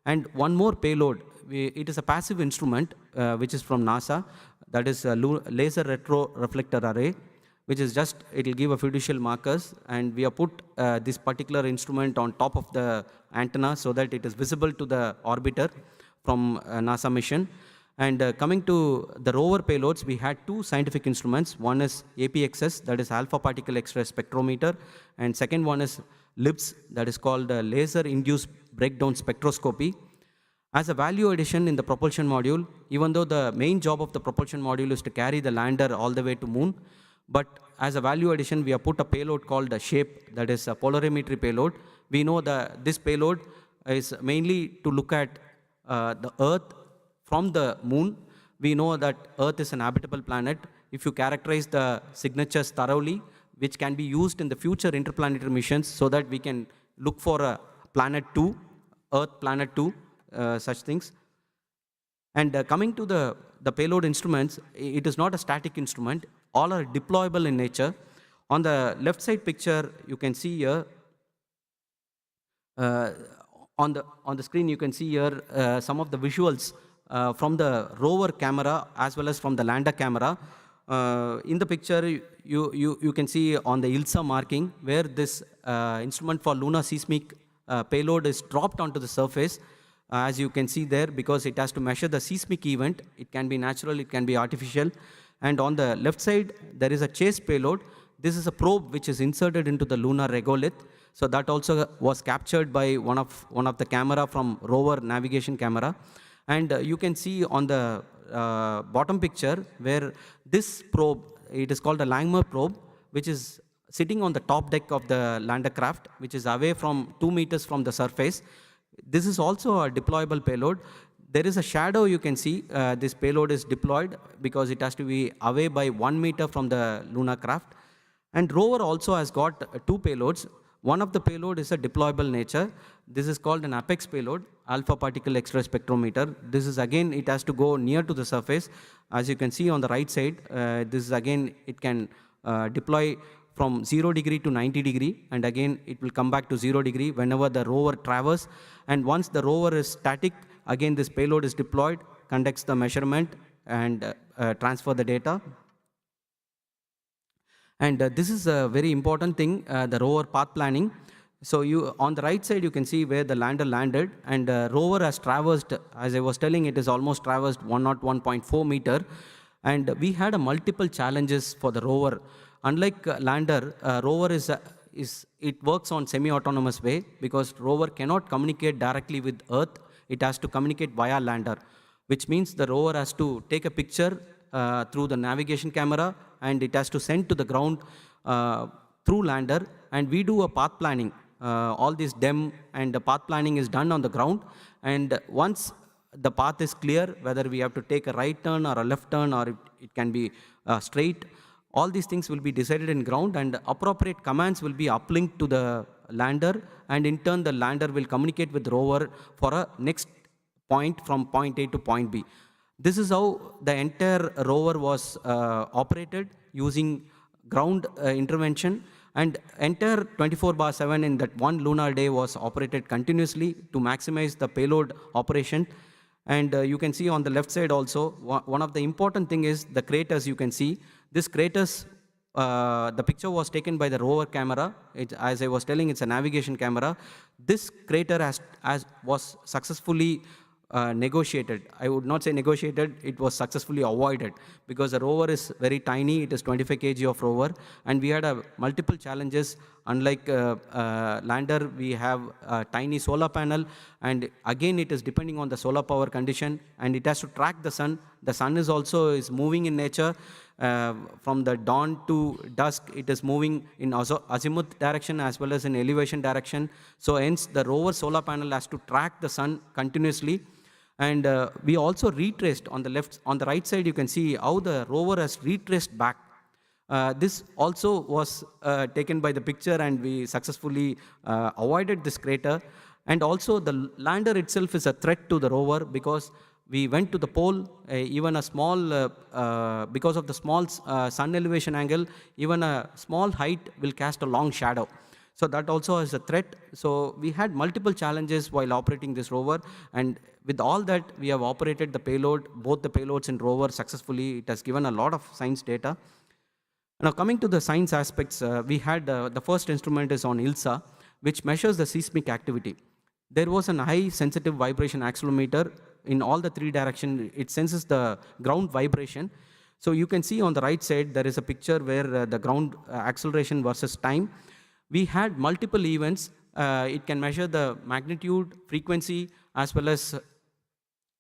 And one more payload, it is a passive instrument which is from NASA, that is a laser retroreflector array, which is just, it will give a fiducial markers, and we have put this particular instrument on top of the antenna so that it is visible to the orbiter from NASA mission. And coming to the rover payloads, we had 2 scientific instruments. One is APXS, that is alpha particle X-ray spectrometer, and second one is LIBS, that is called laser-induced breakdown spectroscopy. As a value addition in the propulsion module, even though the main job of the propulsion module is to carry the lander all the way to moon, but as a value addition, we have put a payload called the SHAPE, that is a polarimetry payload. We know that this payload is mainly to look at the Earth from the moon. We know that Earth is an habitable planet. if you characterize the signatures thoroughly, which can be used in the future interplanetary missions so that we can look for a planet 2, Earth planet 2, such things. And coming to the payload instruments, it is not a static instrument. All are deployable in nature. On the left side picture, you can see here, on the screen you can see here some of the visuals from the rover camera as well as from the lander camera. In the picture, you can see on the ILSA marking where this instrument for lunar seismic payload is dropped onto the surface. As you can see there, because it has to measure the seismic event. It can be natural, it can be artificial. And on the left side, there is a chase payload. This is a probe which is inserted into the lunar regolith. So that also was captured by one of the camera from rover navigation camera. And you can see on the bottom picture where this probe, it is called a Langmuir probe, which is sitting on the top deck of the lander craft, which is away from 2 meters from the surface. This is also a deployable payload. There is a shadow you can see. This payload is deployed because it has to be away by 1 meter from the lunar craft. And rover also has got 2 payloads. One of the payload is a deployable nature. This is called an APEX payload, alpha particle X-ray spectrometer. This is again, it has to go near to the surface. As you can see on the right side, this is again, it can deploy from 0 degree to 90 degree, and again it will come back to 0 degree whenever the rover travels. And once the rover is static, again this payload is deployed, conducts the measurement and transfer the data. And this is a very important thing, the rover path planning. So on the right side, you can see where the lander landed, and rover has traversed, as I was telling, it is almost traversed 101.4 meter. And we had multiple challenges for the rover. Unlike lander, rover it works on semi-autonomous way because rover cannot communicate directly with Earth. It has to communicate via lander, which means the rover has to take a picture through the navigation camera, and it has to send to the ground through lander, and we do a path planning. All this DEM and the path planning is done on the ground, and once the path is clear, whether we have to take a right turn or a left turn, or it can be straight, all these things will be decided in ground, and appropriate commands will be uplinked to the lander, and in turn the lander will communicate with the rover for a next point from point A to point B. This is how the entire rover was operated using ground intervention, and entire 24/7 in that one lunar day was operated continuously to maximize the payload operation. And you can see on the left side also, one of the important thing is the craters you can see. This craters, the picture was taken by the rover camera. As I was telling, it's a navigation camera. This crater was successfully negotiated. I would not say negotiated, it was successfully avoided because the rover is very tiny, it is 25 kg of rover, and we had multiple challenges. Unlike lander, we have a tiny solar panel, and again it is depending on the solar power condition, and it has to track the sun. The sun is also moving in nature. From the dawn to dusk, it is moving in azimuth direction as well as in elevation direction. So hence the rover solar panel has to track the sun continuously. And we also retraced on the right side, you can see how the rover has retraced back. This also was taken by the picture, and we successfully avoided this crater. And also the lander itself is a threat to the rover because we went to the pole, even a small, because of the small sun elevation angle, even a small height will cast a long shadow. So that also is a threat. So we had multiple challenges while operating this rover, and with all that, we have operated the payload, both the payloads in rover successfully. It has given a lot of science data. Now coming to the science aspects, we had the first instrument is on ILSA, which measures the seismic activity. There was a high sensitive vibration accelerometer in all the 3 directions. It senses the ground vibration. So you can see on the right side, there is a picture where the ground acceleration versus time. We had multiple events. It can measure the magnitude, frequency, as well as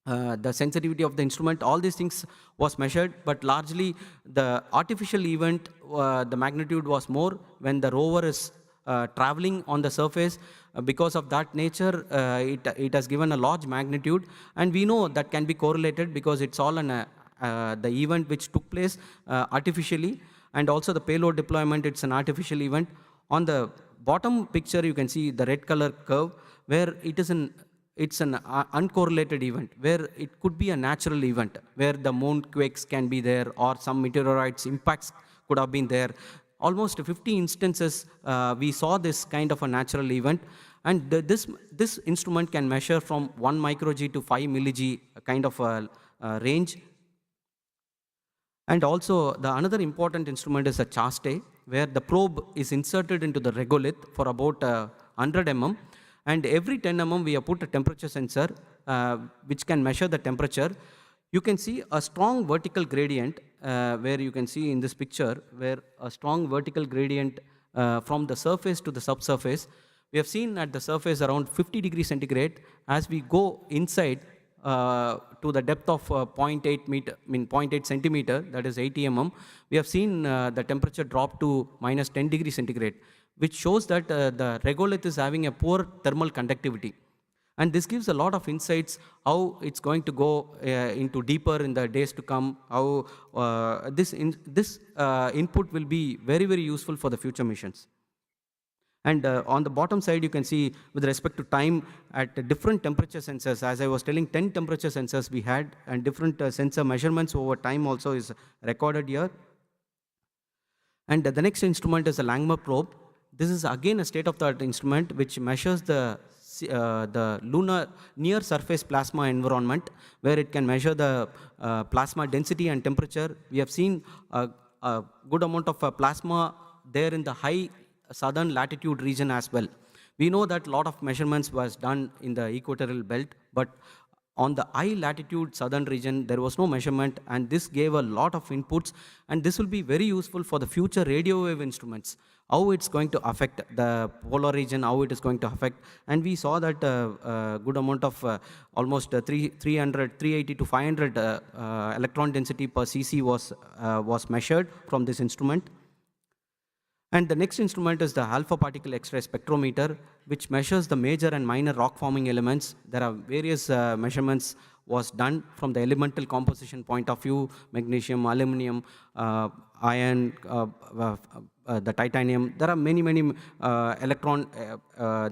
the sensitivity of the instrument. All these things was measured, but largely the artificial event, the magnitude was more when the rover is traveling on the surface. Because of that nature, it has given a large magnitude, and we know that can be correlated because it's all an the event which took place artificially, and also the payload deployment, it's an artificial event. On the bottom picture, you can see the red color curve, where it's an uncorrelated event, where it could be a natural event, where the moon quakes can be there, or some meteorites impacts could have been there. Almost 50 instances we saw this kind of a natural event, and this instrument can measure from 1 micro-G to 5 milli-G kind of a range. And also, the another important instrument is a chaste, where the probe is inserted into the regolith for about 100 mm, and every 10 mm we have put a temperature sensor which can measure the temperature. You can see a strong vertical gradient, where you can see in this picture, where a strong vertical gradient from the surface to the subsurface. We have seen at the surface around 50 degrees centigrade. As we go inside to the depth of 0.8 centimeter, that is 80 mm, we have seen the temperature drop to minus 10 degrees centigrade, which shows that the regolith is having a poor thermal conductivity. And this gives a lot of insights how it's going to go into deeper in the days to come, how this input will be very, very useful for the future missions. And on the bottom side, you can see with respect to time at different temperature sensors, as I was telling, 10 temperature sensors we had, and different sensor measurements over time also is recorded here. And the next instrument is a Langmuir probe. This is again a state-of-the-art instrument which measures the lunar near surface plasma environment, where it can measure the plasma density and temperature. We have seen a good amount of plasma there in the high southern latitude region as well. We know that a lot of measurements was done in the equatorial belt, but on the high latitude southern region, there was no measurement, and this gave a lot of inputs, and this will be very useful for the future radio wave instruments, how it's going to affect the polar region, how it is going to affect. And we saw that a good amount of almost 380 to 500 electron density per cc was measured from this instrument. And the next instrument is the alpha particle X-ray spectrometer, which measures the major and minor rock forming elements. There are various measurements was done from the elemental composition point of view: magnesium, aluminum, iron, the titanium. There are many electron.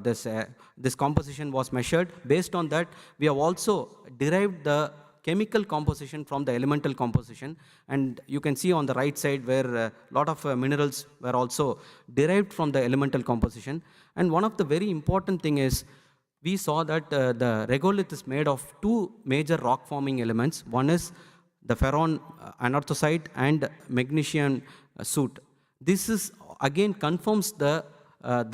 This composition was measured. Based on that, we have also derived the chemical composition from the elemental composition, and you can see on the right side where a lot of minerals were also derived from the elemental composition. And one of the very important thing is, we saw that the regolith is made of two major rock forming elements. One is the ferron anorthosite and magnesium soot. This is again confirms the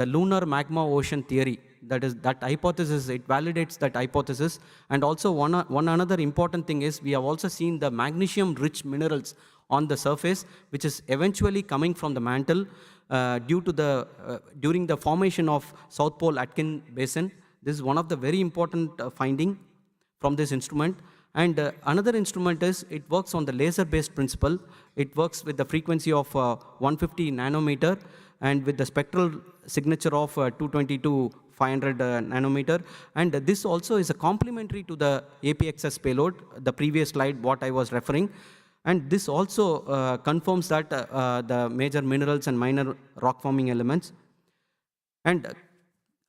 lunar magma ocean theory. That hypothesis, it validates that hypothesis. And also one another important thing is, we have also seen the magnesium rich minerals on the surface, which is eventually coming from the mantle due to during the formation of South Pole Atkin Basin. This is one of the very important finding from this instrument. And another instrument is, it works on the laser based principle. It works with the frequency of 150 nanometer and with the spectral signature of 220 to 500 nanometer. And this also is a complementary to the APXS payload, the previous slide what I was referring. And this also confirms that the major minerals and minor rock forming elements. And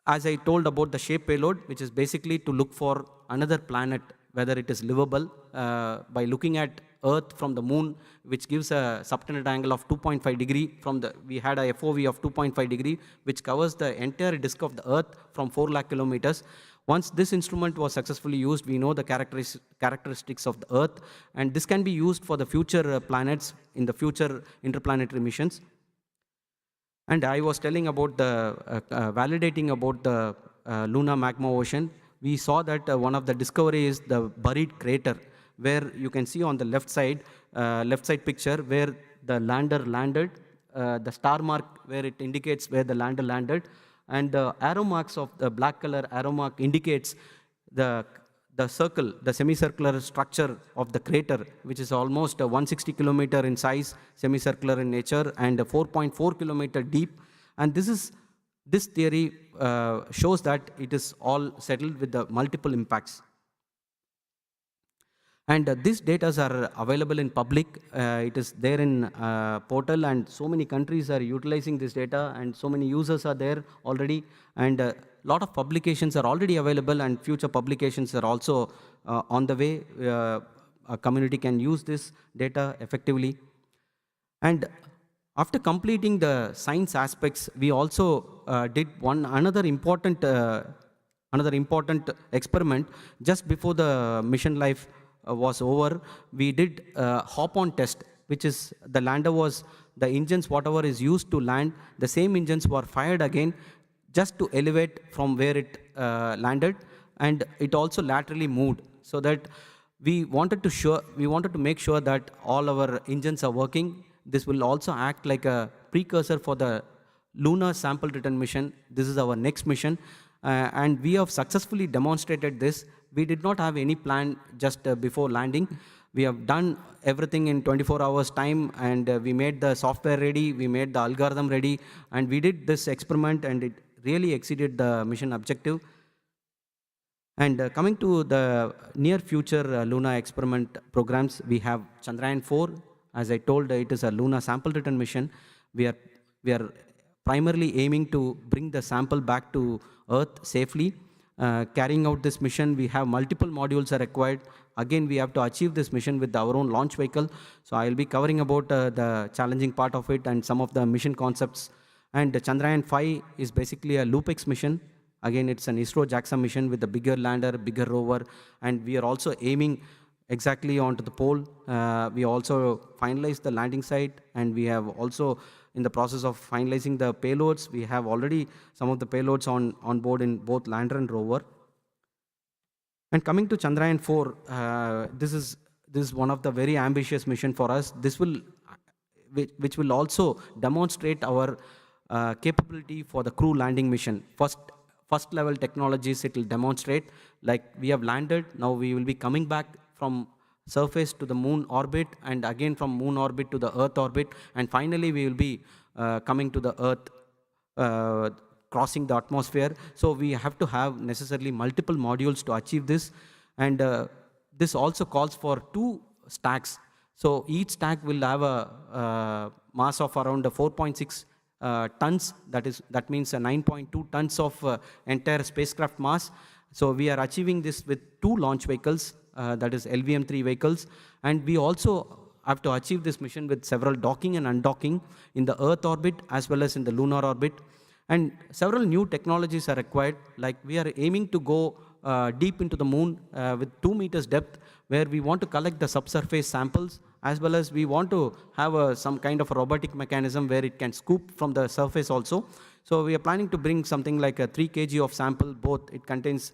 as I told about the shape payload, which is basically to look for another planet, whether it is livable, by looking at Earth from the moon, which gives a subtended angle of 2.5 degree. We had a FOV of 2.5 degree, which covers the entire disk of the Earth from 4 lakh kilometers. Once this instrument was successfully used, we know the characteristics of the Earth, and this can be used for the future planets in the future interplanetary missions. And I was telling about validating about the lunar magma ocean. We saw that one of the discovery is the buried crater, where you can see on the left side picture where the lander landed, the star mark where it indicates where the lander landed, and the arrow marks of the black color arrow mark indicates the circle, the semicircular structure of the crater, which is almost 160 kilometer in size, semicircular in nature, and 4.4 kilometer deep. And this theory shows that it is all settled with the multiple impacts. And these data are available in public. It is there in portal, and so many countries are utilizing this data, and so many users are there already. And a lot of publications are already available, and future publications are also on the way. A community can use this data effectively. And after completing the science aspects, we also did another important experiment just before the mission life was over. We did hop-on test, which is the engines, whatever is used to land, the same engines were fired again just to elevate from where it landed, and it also laterally moved, so that we wanted to make sure that all our engines are working. This will also act like a precursor for the lunar sample return mission. This is our next mission, and we have successfully demonstrated this. We did not have any plan just before landing. We have done everything in 24 hours time, and we made the software ready, we made the algorithm ready, and we did this experiment, and it really exceeded the mission objective. And coming to the near future lunar experiment programs, we have Chandrayaan-4. As I told, it is a lunar sample return mission. We are primarily aiming to bring the sample back to Earth safely. Carrying out this mission, we have multiple modules are required. Again, we have to achieve this mission with our own launch vehicle. So I'll be covering about the challenging part of it and some of the mission concepts. And Chandrayaan-5 is basically a LoopX mission. Again, it's an ISRO-JAXA mission with a bigger lander, bigger rover, and we are also aiming exactly onto the pole. We also finalized the landing site, and we have also in the process of finalizing the payloads. We have already some of the payloads on board in both lander and rover. And coming to Chandrayaan-4, this is one of the very ambitious mission for us. Which will also demonstrate our capability for the crew landing mission. First level technologies it will demonstrate, like we have landed, now we will be coming back from surface to the moon orbit, and again from moon orbit to the Earth orbit, and finally we will be coming to the Earth, crossing the atmosphere. So we have to have necessarily multiple modules to achieve this, and this also calls for 2 stacks. So each stack will have a mass of around 4.6 tons. That means 9.2 tons of entire spacecraft mass. So we are achieving this with 2 launch vehicles, that is LVM-3 vehicles, and we also have to achieve this mission with several docking and undocking in the Earth orbit as well as in the lunar orbit. And several new technologies are required, like we are aiming to go deep into the moon with 2 meters depth, where we want to collect the subsurface samples, as well as we want to have some kind of a robotic mechanism where it can scoop from the surface also. So we are planning to bring something like a 3 kg of sample, both it contains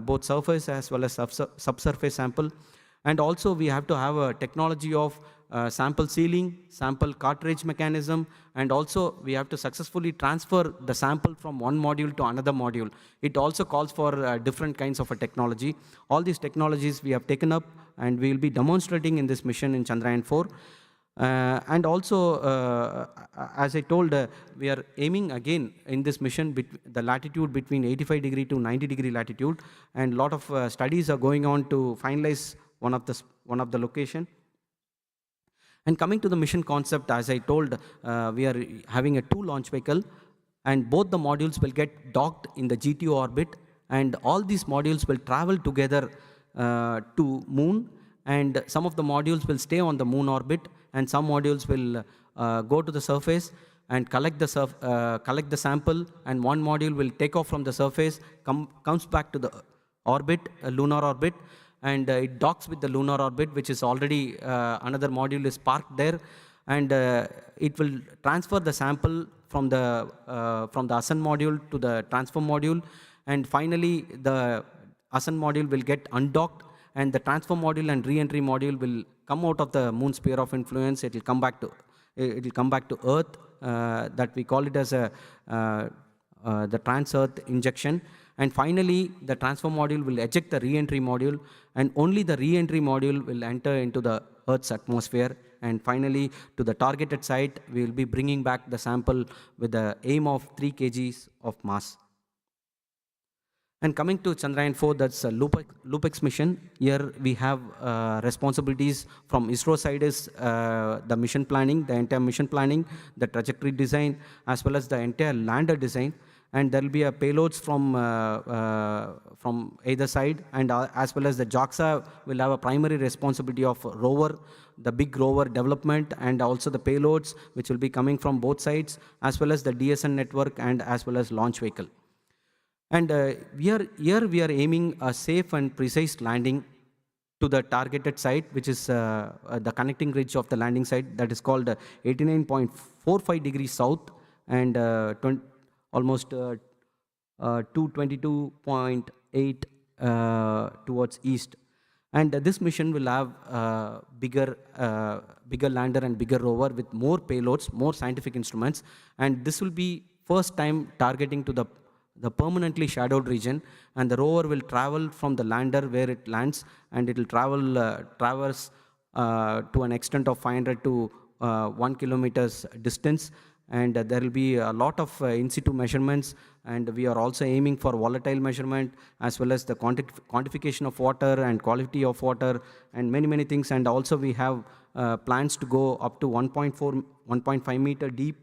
both surface as well as subsurface sample. And also we have to have a technology of sample sealing, sample cartridge mechanism, and also we have to successfully transfer the sample from one module to another module. It also calls for different kinds of a technology. All these technologies we have taken up, and we will be demonstrating in this mission in Chandrayaan-4. And also, as I told, we are aiming again in this mission the latitude between 85 degree to 90 degree latitude, and a lot of studies are going on to finalize one of the location. And coming to the mission concept, as I told, we are having a 2 launch vehicle, and both the modules will get docked in the GTO orbit, and all these modules will travel together to moon, and some of the modules will stay on the moon orbit, and some modules will go to the surface and collect the sample, and one module will take off from the surface, comes back to the orbit, lunar orbit, and it docks with the lunar orbit, which is already another module is parked there, and it will transfer the sample from the ascent module to the transfer module, and finally the ascent module will get undocked, and the transfer module and re-entry module will come out of the moon sphere of influence. It will come back to Earth. That we call it as the trans-Earth injection. And finally, the transfer module will eject the re-entry module, and only the re-entry module will enter into the Earth's atmosphere. And finally, to the targeted site, we will be bringing back the sample with the aim of 3 kgs of mass. And coming to Chandrayaan-4, that's a LUPEX mission. Here we have responsibilities from ISRO side is the mission planning, the entire mission planning, the trajectory design, as well as the entire lander design. And there will be payloads from either side, and as well as the JAXA will have a primary responsibility of rover, the big rover development, and also the payloads which will be coming from both sides, as well as the DSN network and as well as launch vehicle. And we are aiming a safe and precise landing to the targeted site, which is the connecting ridge of the landing site that is called 89.45 degrees south and almost 222.8 towards east. And this mission will have bigger lander and bigger rover with more payloads, more scientific instruments. And this will be first time targeting to the permanently shadowed region, and the rover will travel from the lander where it lands, and it will traverse to an extent of 500 to 1 kilometers distance, and there will be a lot of in situ measurements, and we are also aiming for volatile measurement as well as the quantification of water and quality of water and many things. And also we have plans to go up to 1.5 meter deep.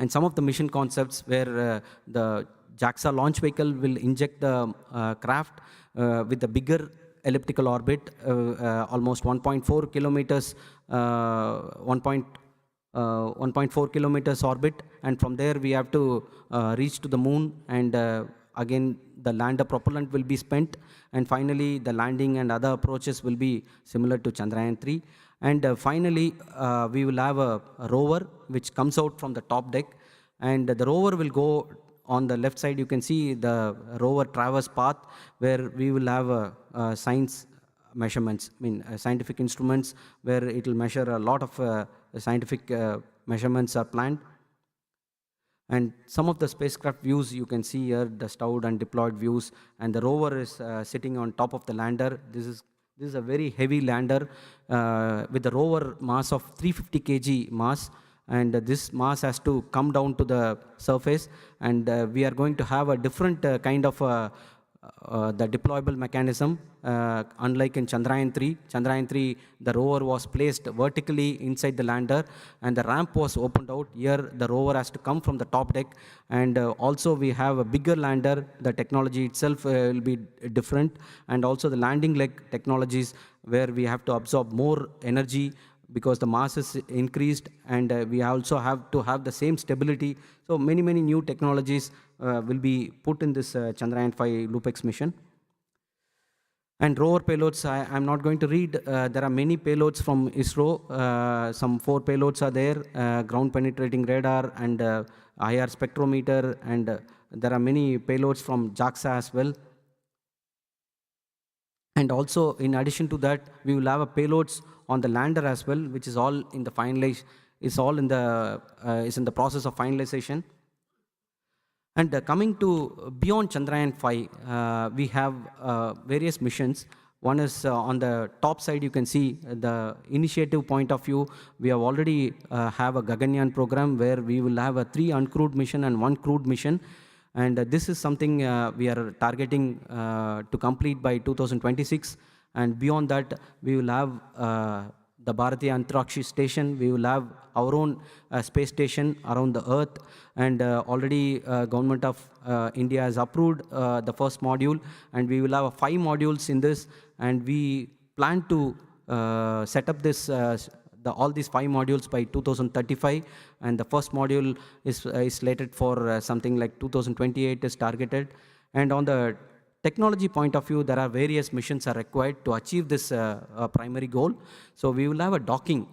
And some of the mission concepts where the JAXA launch vehicle will inject the craft with a bigger elliptical orbit, almost 1.4 kilometers, 1.4 kilometers orbit, and from there we have to reach to the moon, and again the lander propellant will be spent, and finally the landing and other approaches will be similar to Chandrayaan-3. And finally, we will have a rover which comes out from the top deck, and the rover will go on the left side. You can see the rover traverse path where we will have science measurements, scientific instruments where it will measure a lot of scientific measurements are planned. And some of the spacecraft views you can see here, the stowed and deployed views, and the rover is sitting on top of the lander. This is a very heavy lander with a rover mass of 350 kg mass, and this mass has to come down to the surface, and we are going to have a different kind of the deployable mechanism, unlike in Chandrayaan-3. Chandrayaan-3, the rover was placed vertically inside the lander and the ramp was opened out. Here the rover has to come from the top deck, and also we have a bigger lander. The technology itself will be different, and also the landing leg technologies where we have to absorb more energy because the mass is increased, and we also have to have the same stability. So many new technologies will be put in this Chandrayaan-5 LUPEX mission. And rover payloads, I'm not going to read. There are many payloads from ISRO. Some 4 payloads are there, ground penetrating radar and IR spectrometer, and there are many payloads from JAXA as well. And also, in addition to that, we will have payloads on the lander as well, which is all in the is in the process of finalization. And coming to beyond Chandrayaan-5, we have various missions. One is on the top side, you can see the initiative point of view. We have already have a Gaganyaan program where we will have a 3 uncrewed mission and 1 crewed mission. And this is something we are targeting to complete by 2026. And beyond that, we will have the Bharatiya Antarakshi station. We will have our own space station around the Earth. And already Government of India has approved the first module. And we will have 5 modules in this. And we plan to set up this all these 5 modules by 2035, and the first module is slated for something like 2028 is targeted. And on the technology point of view, there are various missions are required to achieve this primary goal. So we will have a docking.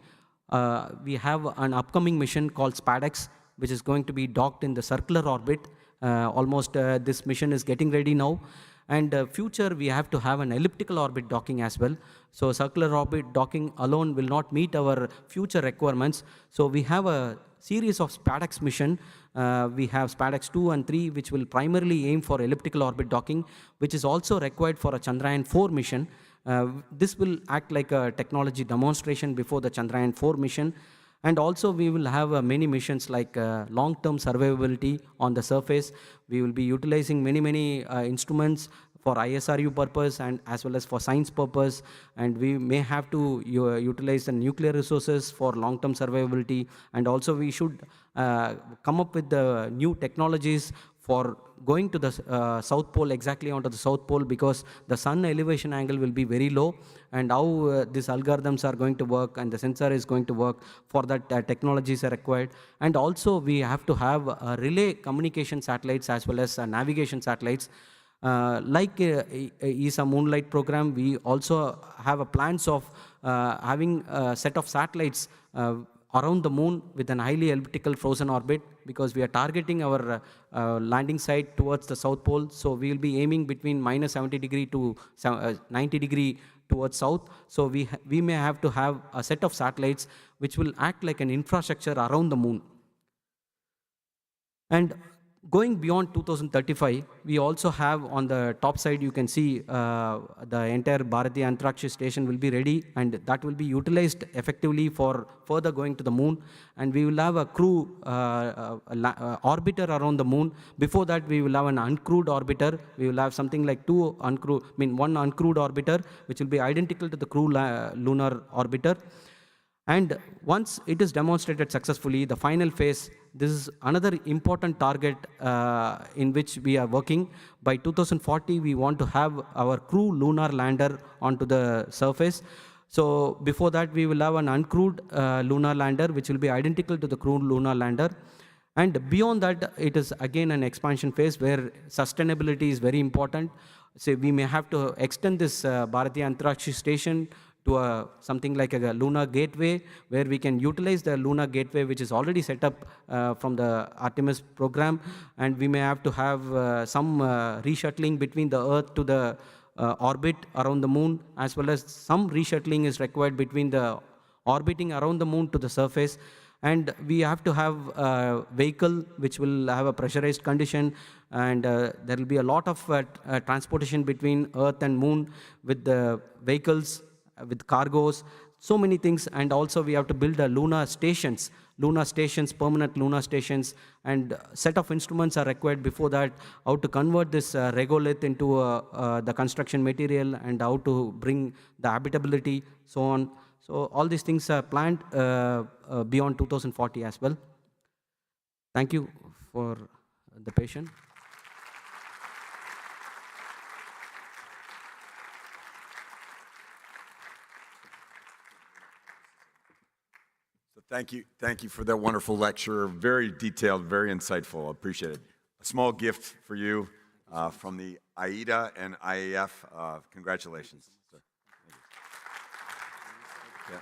We have an upcoming mission called SPADEX, which is going to be docked in the circular orbit. Almost this mission is getting ready now. And future, we have to have an elliptical orbit docking as well. So circular orbit docking alone will not meet our future requirements. So we have a series of SPADEX mission. We have SPADEX 2 and 3, which will primarily aim for elliptical orbit docking, which is also required for a Chandrayaan-4 mission. This will act like a technology demonstration before the Chandrayaan-4 mission. And also we will have many missions like long-term survivability on the surface. We will be utilizing many instruments for ISRU purpose and as well as for science purpose, and we may have to utilize the nuclear resources for long-term survivability, and also we should come up with the new technologies for going to the South Pole, exactly onto the South Pole, because the sun elevation angle will be very low, and how these algorithms are going to work and the sensor is going to work, for that technologies are required. And also we have to have relay communication satellites as well as navigation satellites. Like ESA Moonlight program, we also have a plans of having a set of satellites around the moon with an highly elliptical frozen orbit, because we are targeting our landing site towards the South Pole. So we will be aiming between minus 70 degree to 90 degree towards south. So we may have to have a set of satellites which will act like an infrastructure around the moon. And going beyond 2035, we also have on the top side, you can see the entire Bharatiya Antarakshi station will be ready, and that will be utilized effectively for further going to the moon. And we will have a crew orbiter around the moon. Before that, we will have an uncrewed orbiter. We will have something like one uncrewed orbiter, which will be identical to the crew lunar orbiter. And once it is demonstrated successfully, the final phase, this is another important target in which we are working. By 2040, we want to have our crew lunar lander onto the surface. So before that, we will have an uncrewed lunar lander, which will be identical to the crewed lunar lander. And beyond that, it is again an expansion phase where sustainability is very important. So we may have to extend this Bharatiya Antarakshi station to something like a lunar gateway, where we can utilize the lunar gateway which is already set up from the Artemis program, and we may have to have some reshuttling between the Earth to the orbit around the moon, as well as some reshuttling is required between the orbiting around the moon to the surface. And we have to have a vehicle which will have a pressurized condition, and there will be a lot of transportation between Earth and moon with the vehicles, with cargoes, so many things. And also we have to build a lunar stations, permanent lunar stations, and set of instruments are required before that, how to convert this regolith into the construction material, and how to bring the habitability, so on. So all these things are planned beyond 2040 as well. Thank you for the patience. So thank you for that wonderful lecture. Very detailed, very insightful. Appreciate it. A small gift for you from the AIDA and IAF. Congratulations. Sir. Thank you. Yeah.